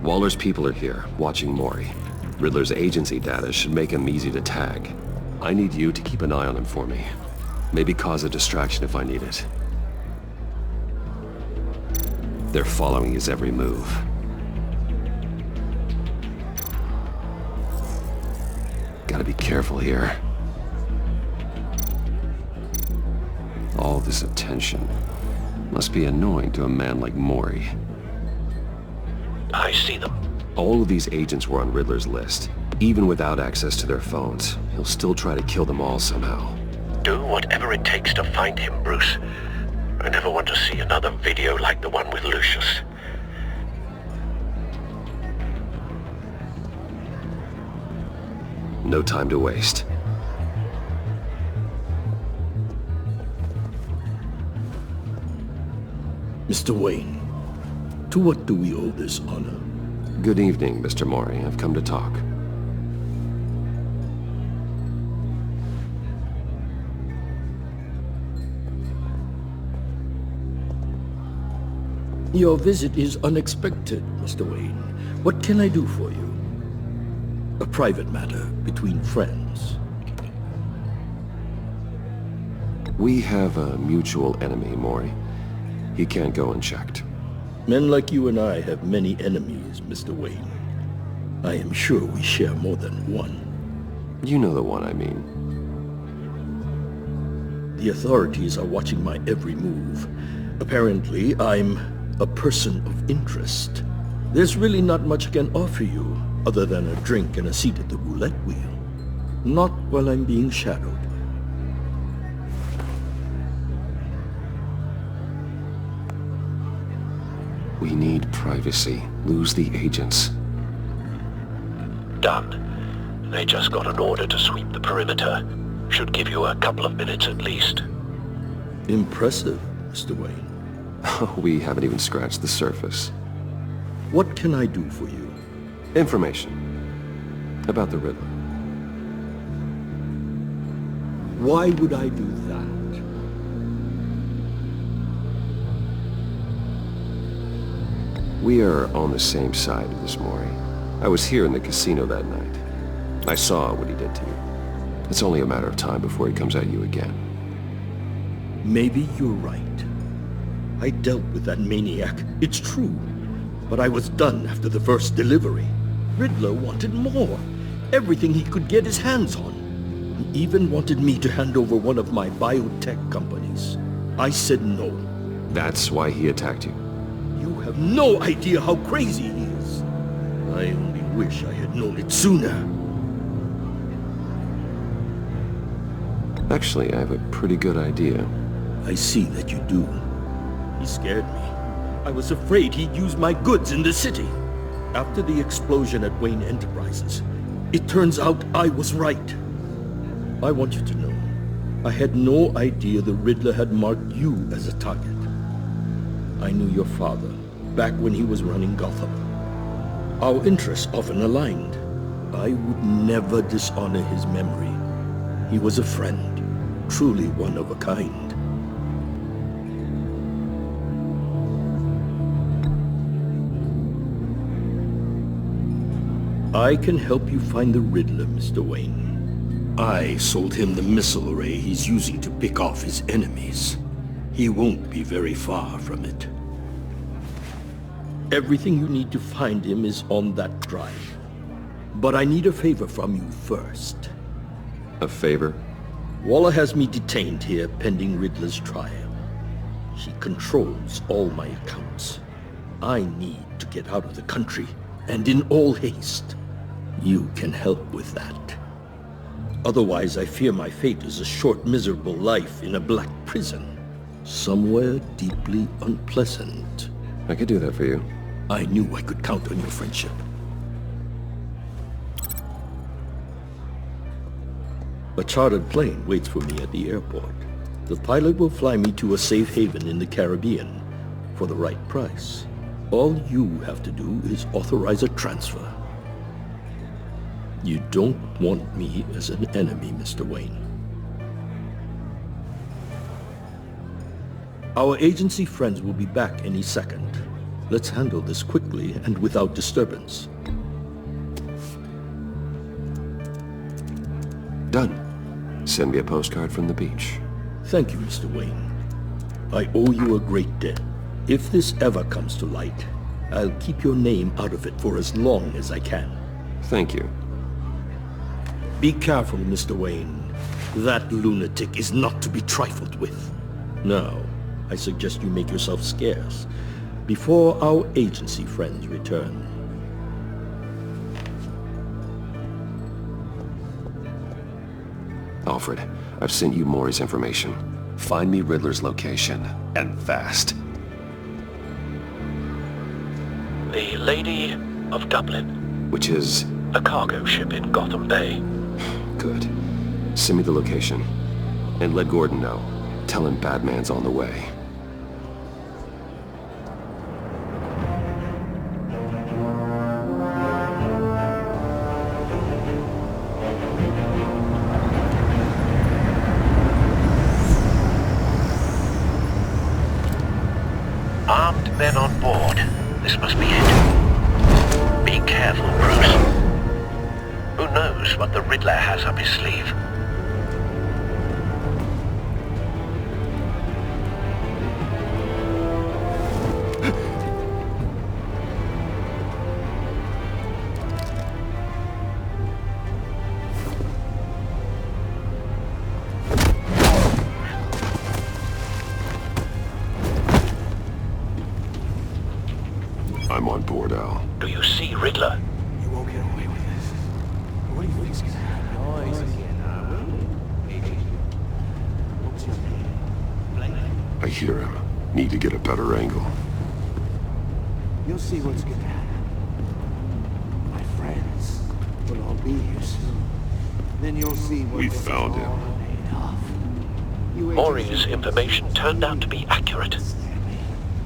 Waller's people are here, watching Mori. Riddler's agency data should make him easy to tag. I need you to keep an eye on him for me. Maybe cause a distraction if I need it. They're following his every move. Gotta be careful here. All this attention must be annoying to a man like Mori. I see them. All of these agents were on Riddler's list. Even without access to their phones, he'll still try to kill them all somehow. Do whatever it takes to find him, Bruce. I never want to see another video like the one with Lucius. No time to waste. Mr. Wayne, to what do we owe this honor? Good evening, Mr. Mori. I've come to talk. Your visit is unexpected, Mr. Wayne. What can I do for you? A private matter between friends. We have a mutual enemy, Mori. He can't go unchecked. Men like you and I have many enemies, Mr. Wayne. I am sure we share more than one. You know the one I mean. The authorities are watching my every move. Apparently, I'm a person of interest. There's really not much I can offer you, other than a drink and a seat at the roulette wheel. Not while I'm being shadowed. We need privacy. Lose the agents. Done. They just got an order to sweep the perimeter. Should give you a couple of minutes at least. Impressive, Mr. Wayne. We haven't even scratched the surface. What can I do for you? Information. About the Riddler. Why would I do that? We are on the same side of this, Mori. I was here in the casino that night. I saw what he did to you. It's only a matter of time before he comes at you again. Maybe you're right. I dealt with that maniac, it's true. But I was done after the first delivery. Riddler wanted more. Everything he could get his hands on. He even wanted me to hand over one of my biotech companies. I said no. That's why he attacked you? You have no idea how crazy he is. I only wish I had known it sooner. Actually, I have a pretty good idea. I see that you do. He scared me. I was afraid he'd use my goods in the city. After the explosion at Wayne Enterprises, it turns out I was right. I want you to know, I had no idea the Riddler had marked you as a target. I knew your father, back when he was running Gotham. Our interests often aligned. I would never dishonor his memory. He was a friend, truly one of a kind. I can help you find the Riddler, Mr. Wayne. I sold him the missile array he's using to pick off his enemies. He won't be very far from it. Everything you need to find him is on that drive. But I need a favor from you first. A favor? Waller has me detained here pending Riddler's trial. She controls all my accounts. I need to get out of the country, and in all haste. You can help with that. Otherwise, I fear my fate is a short, miserable life in a black prison. Somewhere deeply unpleasant. I could do that for you. I knew I could count on your friendship. A chartered plane waits for me at the airport. The pilot will fly me to a safe haven in the Caribbean for the right price. All you have to do is authorize a transfer. You don't want me as an enemy, Mr. Wayne. Our agency friends will be back any second. Let's handle this quickly and without disturbance. Done. Send me a postcard from the beach. Thank you, Mr. Wayne. I owe you a great debt. If this ever comes to light, I'll keep your name out of it for as long as I can. Thank you. Be careful, Mr. Wayne. That lunatic is not to be trifled with. Now, I suggest you make yourself scarce before our agency friends return. Alfred, I've sent you Maury's information. Find me Riddler's location, and fast. The Lady of Dublin. Which is? A cargo ship in Gotham Bay. Good. Send me the location. And let Gordon know. Tell him Batman's on the way. Armed men on board. This must be it. Be careful, Bruce. Who knows what the Riddler has up his sleeve? I'm on board, Al. Do you see Riddler? You won't get away with this. What do you think's gonna happen? Noise again, What's your name? I hear him. Need to get a better angle. You'll see what's gonna happen. My friends will all be here soon. Then you'll see what We found him. Maury's information turned out to be accurate.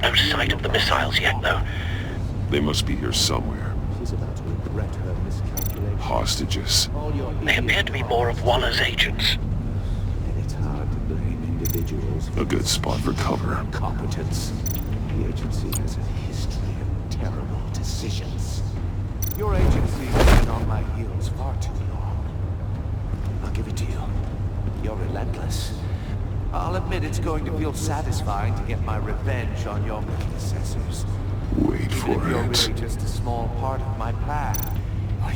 No sight of the missiles yet, though. They must be here somewhere. She's about to regret her miscalculation. Hostages. They appear to be more of Waller's agents. And it's hard to blame individuals for A good spot for cover. incompetence. The agency has a history of terrible decisions. Your agency has been on my heels far too long. I'll give it to you. You're relentless. I'll admit it's going to feel satisfying to get my revenge on your predecessors. Wait for Even if you're it. really just a small part of my plan.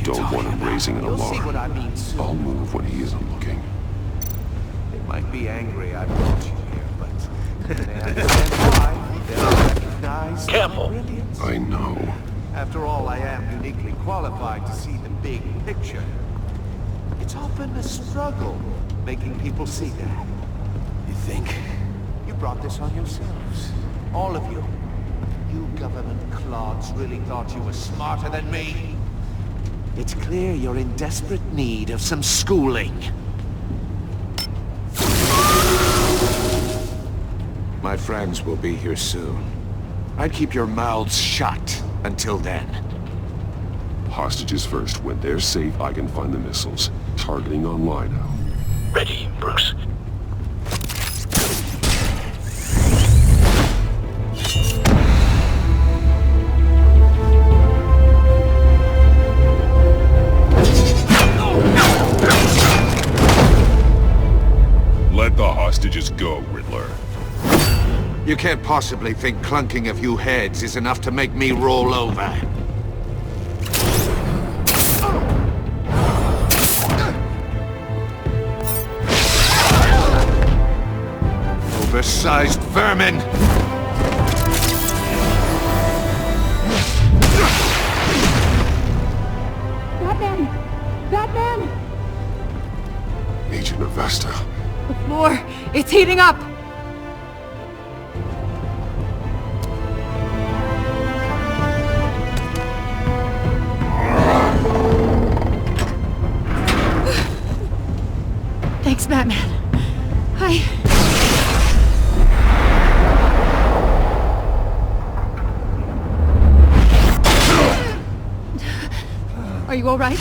Don't want him raising an You'll see what I alarm. mean soon. I'll move when he isn't looking. They might be angry I brought you here, but they understand why. They'll recognize Careful. my brilliance. I know. After all, I am uniquely qualified to see the big picture. It's often a struggle making people see that. You think? You brought this on yourselves. All of you. You government clods really thought you were smarter than me. It's clear you're in desperate need of some schooling. My friends will be here soon. I'd keep your mouths shut until then. Hostages first. When they're safe, I can find the missiles. Targeting online now. Ready, Bruce. Let the hostages go, Riddler. You can't possibly think clunking a few heads is enough to make me roll over. Oversized vermin! Batman! Batman! Agent Avesta. The floor, it's heating up! Thanks, Batman. Are you all right?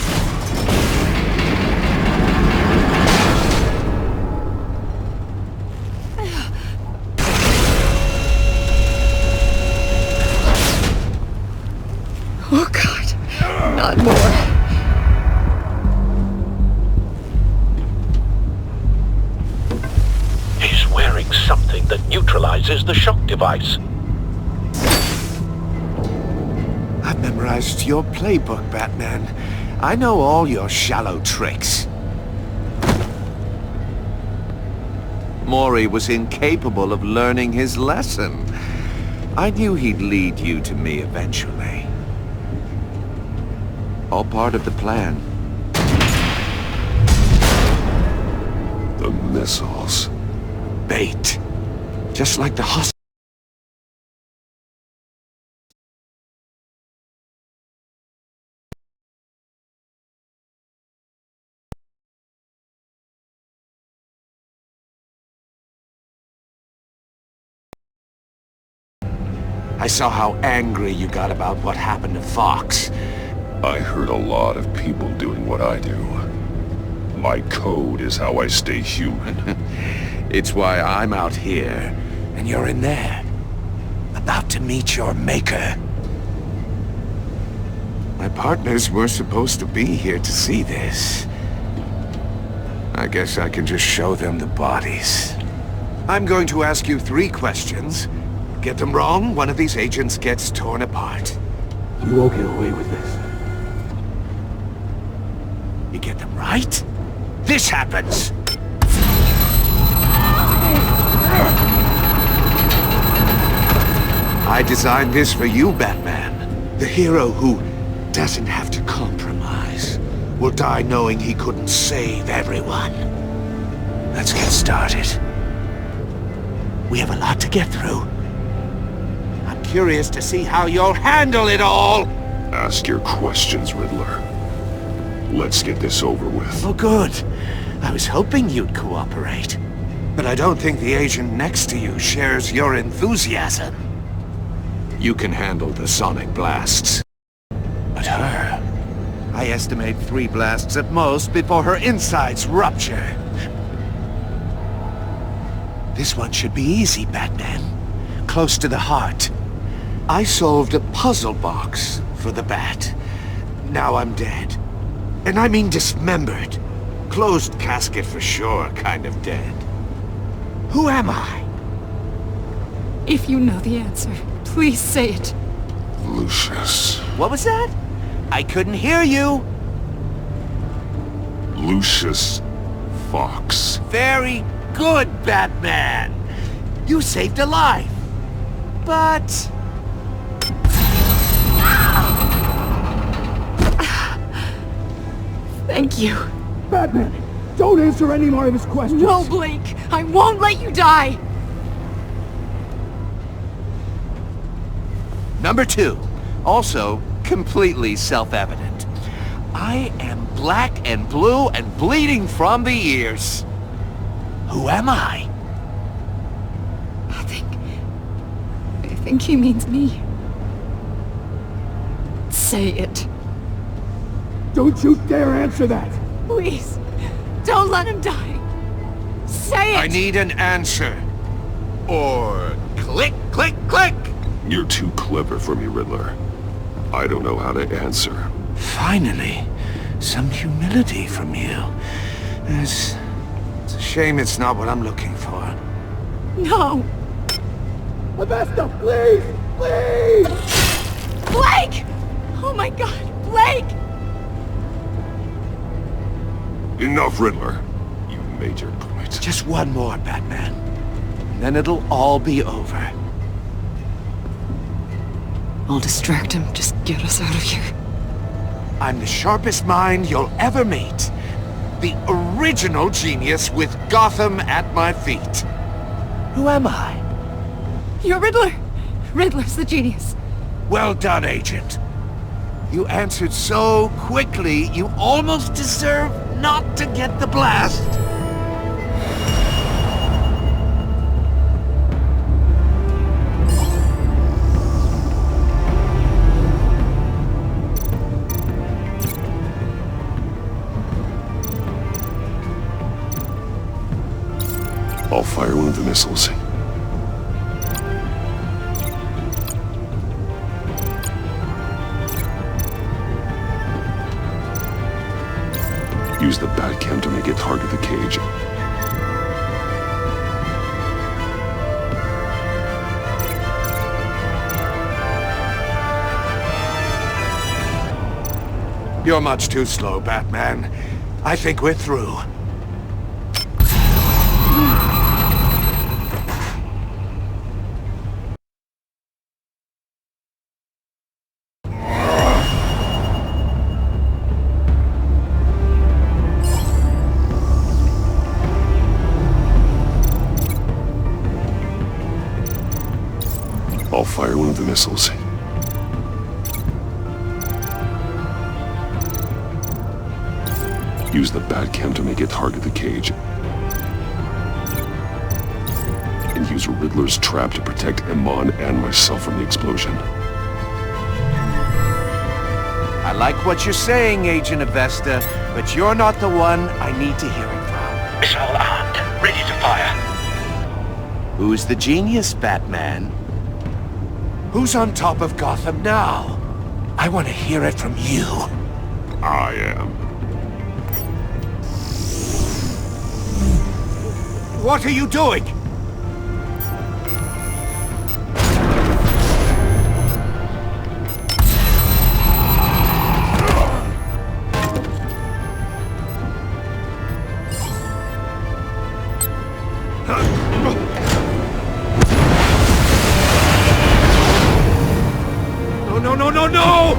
Oh, God. Not more. He's wearing something that neutralizes the shock device. I've memorized your playbook, Batman. I know all your shallow tricks. Maury was incapable of learning his lesson. I knew he'd lead you to me eventually. All part of the plan. The missiles. Bait. Just like the hospital. I saw how angry you got about what happened to Fox. I heard a lot of people doing what I do. My code is how I stay human. It's why I'm out here, and you're in there. About to meet your maker. My partners were supposed to be here to see this. I guess I can just show them the bodies. I'm going to ask you 3 questions. Get them wrong, one of these agents gets torn apart. You won't get away with this. You get them right, this happens! I designed this for you, Batman. The hero who doesn't have to compromise will die knowing he couldn't save everyone. Let's get started. We have a lot to get through. I'm curious to see how you'll handle it all! Ask your questions, Riddler. Let's get this over with. Oh, good. I was hoping you'd cooperate. But I don't think the agent next to you shares your enthusiasm. You can handle the sonic blasts. But her... I estimate 3 blasts at most before her insides rupture. This one should be easy, Batman. Close to the heart. I solved a puzzle box for the Bat. Now I'm dead. And I mean dismembered. Closed casket for sure, kind of dead. Who am I? If you know the answer, please say it. Lucius. What was that? I couldn't hear you. Lucius Fox. Very good, Batman. You saved a life. But... Thank you. Batman, don't answer any more of his questions. No, Blake. I won't let you die. Number 2. Also, completely self-evident. I am black and blue and bleeding from the ears. Who am I? I think he means me. Say it. Don't you dare answer that! Please, don't let him die. Say it! I need an answer. Or click, click, click! You're too clever for me, Riddler. I don't know how to answer. Finally, some humility from you. It's a shame it's not what I'm looking for. No! Avesta, please! Please! Blake! Oh my god, Blake! Enough, Riddler. You made your point. Just one more, Batman. And then it'll all be over. I'll distract him. Just get us out of here. I'm the sharpest mind you'll ever meet. The original genius with Gotham at my feet. Who am I? You're Riddler. Riddler's the genius. Well done, Agent. You answered so quickly, you almost deserve not to get the blast. I'll fire one of the missiles. Use the Batcam to make it target the cage. You're much too slow, Batman. I think we're through. fire one of the missiles. Use the Batcam to make it target the cage. And use Riddler's trap to protect Iman and myself from the explosion. I like what you're saying, Agent Avesta, but you're not the one I need to hear it from. Missile armed, ready to fire. Who's the genius, Batman? Who's on top of Gotham now? I want to hear it from you. I am. What are you doing? No!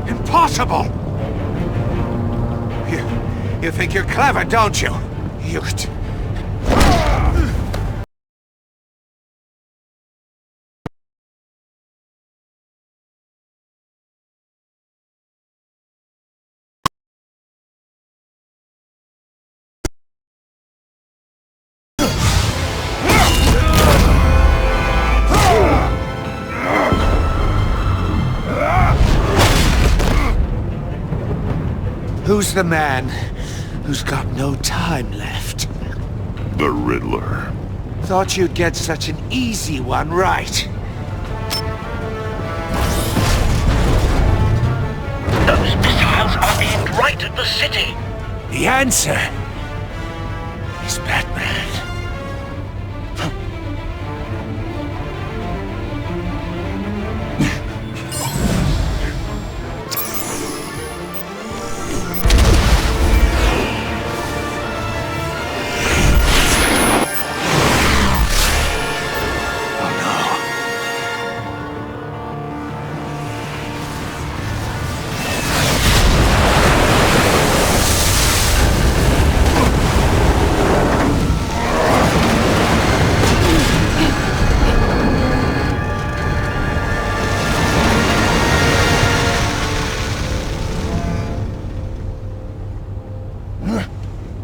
Impossible! You think you're clever, don't you? You... Who's the man who's got no time left? The Riddler. Thought you'd get such an easy one right. Those missiles are aimed right at the city. The answer is Batman.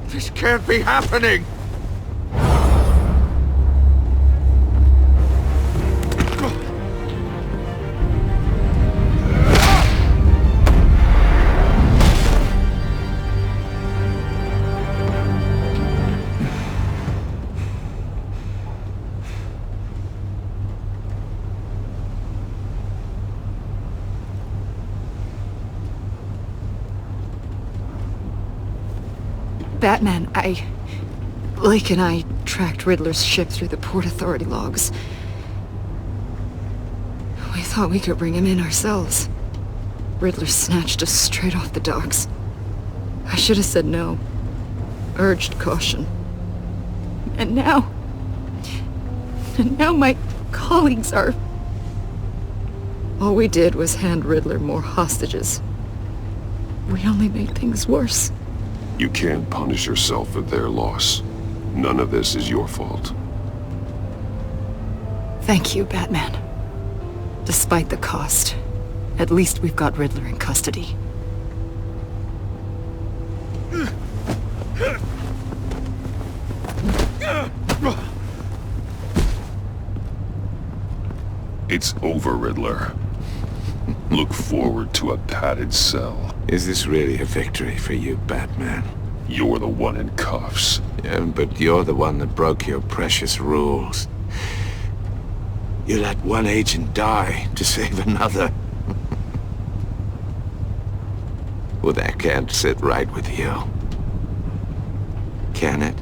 This can't be happening! Batman, Lake and I tracked Riddler's ship through the Port Authority logs. We thought we could bring him in ourselves. Riddler snatched us straight off the docks. I should have said no. Urged caution. And now my colleagues are... All we did was hand Riddler more hostages. We only made things worse. You can't punish yourself for their loss. None of this is your fault. Thank you, Batman. Despite the cost, at least we've got Riddler in custody. It's over, Riddler. Look forward to a padded cell. Is this really a victory for you, Batman? You're the one in cuffs. Yeah, but you're the one that broke your precious rules. You let one agent die to save another. Well, that can't sit right with you. Can it?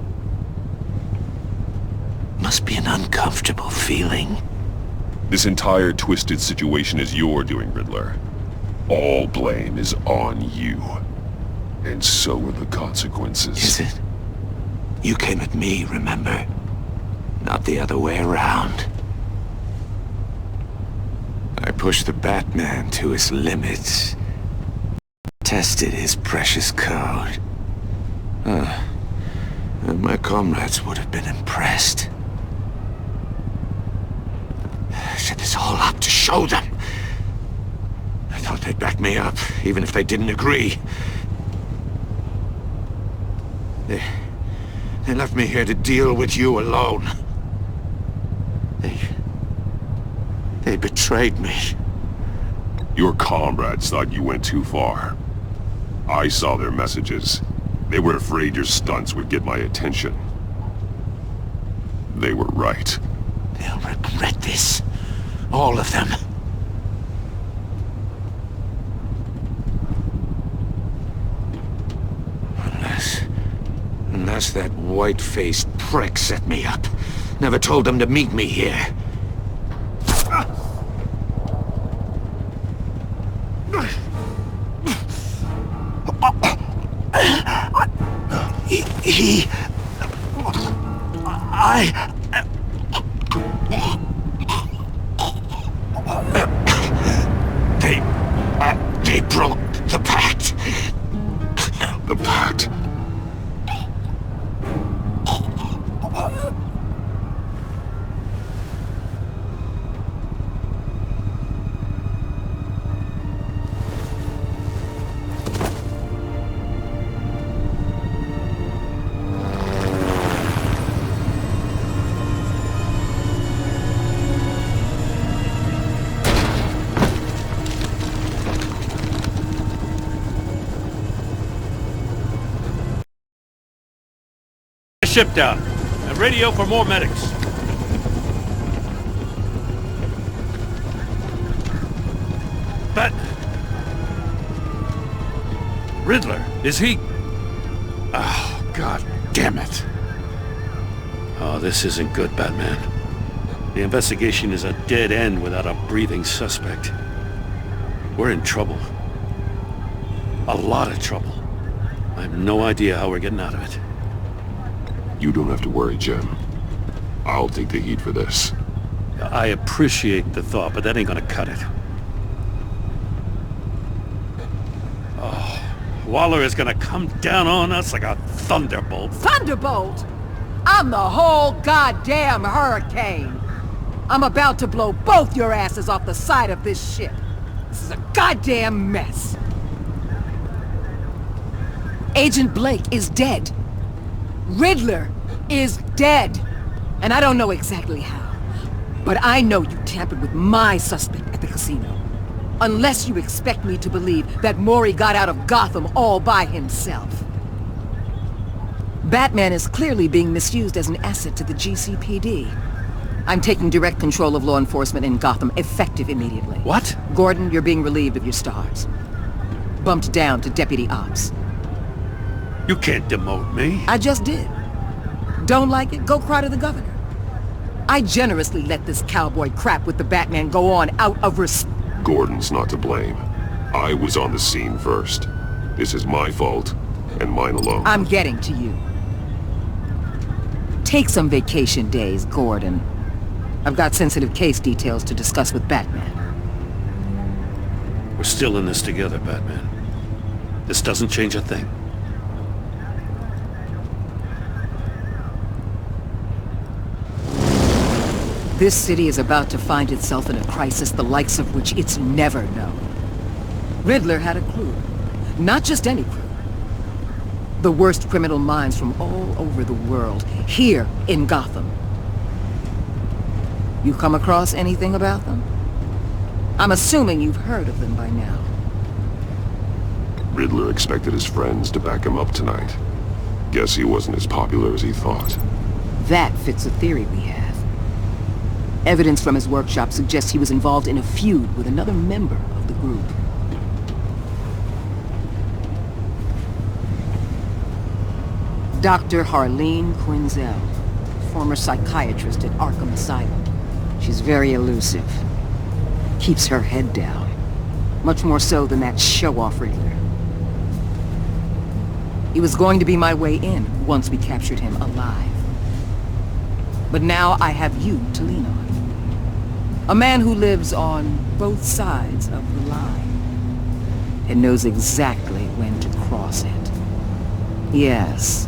Must be an uncomfortable feeling. This entire twisted situation is your doing, Riddler. All blame is on you. And so are the consequences. Is it? You came at me, remember? Not the other way around. I pushed the Batman to his limits. Tested his precious code. And my comrades would have been impressed. I set this all up to show them. I thought they'd back me up, even if they didn't agree. They left me here to deal with you alone. They betrayed me. Your comrades thought you went too far. I saw their messages. They were afraid your stunts would get my attention. They were right. They'll regret this. All of them. Unless that white-faced prick set me up. Never told them to meet me here. They broke the pact. The pact? Ship down and radio for more medics. But Riddler, is he? Oh, God damn it. Oh, this isn't good, Batman. The investigation is a dead end without a breathing suspect. We're in trouble. A lot of trouble. I have no idea how we're getting out of it. You don't have to worry, Jim. I'll take the heat for this. I appreciate the thought, but that ain't gonna cut it. Oh, Waller is gonna come down on us like a thunderbolt. Thunderbolt? I'm the whole goddamn hurricane. I'm about to blow both your asses off the side of this ship. This is a goddamn mess. Agent Blake is dead. Riddler is dead. And I don't know exactly how. But I know you tampered with my suspect at the casino. Unless you expect me to believe that Mori got out of Gotham all by himself. Batman is clearly being misused as an asset to the GCPD. I'm taking direct control of law enforcement in Gotham, effective immediately. What? Gordon, you're being relieved of your stars. Bumped down to Deputy Ops. You can't demote me. I just did. Don't like it? Go cry to the governor. I generously let this cowboy crap with the Batman go on out of respect. Gordon's not to blame. I was on the scene first. This is my fault, and mine alone. I'm getting to you. Take some vacation days, Gordon. I've got sensitive case details to discuss with Batman. We're still in this together, Batman. This doesn't change a thing. This city is about to find itself in a crisis the likes of which it's never known. Riddler had a crew. Not just any crew. The worst criminal minds from all over the world, here in Gotham. You come across anything about them? I'm assuming you've heard of them by now. Riddler expected his friends to back him up tonight. Guess he wasn't as popular as he thought. That fits a theory we have. Evidence from his workshop suggests he was involved in a feud with another member of the group. Dr. Harleen Quinzel, former psychiatrist at Arkham Asylum. She's very elusive. Keeps her head down. Much more so than that show-off Riddler. He was going to be my way in once we captured him alive. But now I have you to lean on. A man who lives on both sides of the line and knows exactly when to cross it. Yes,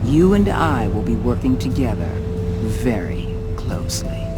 you and I will be working together very closely.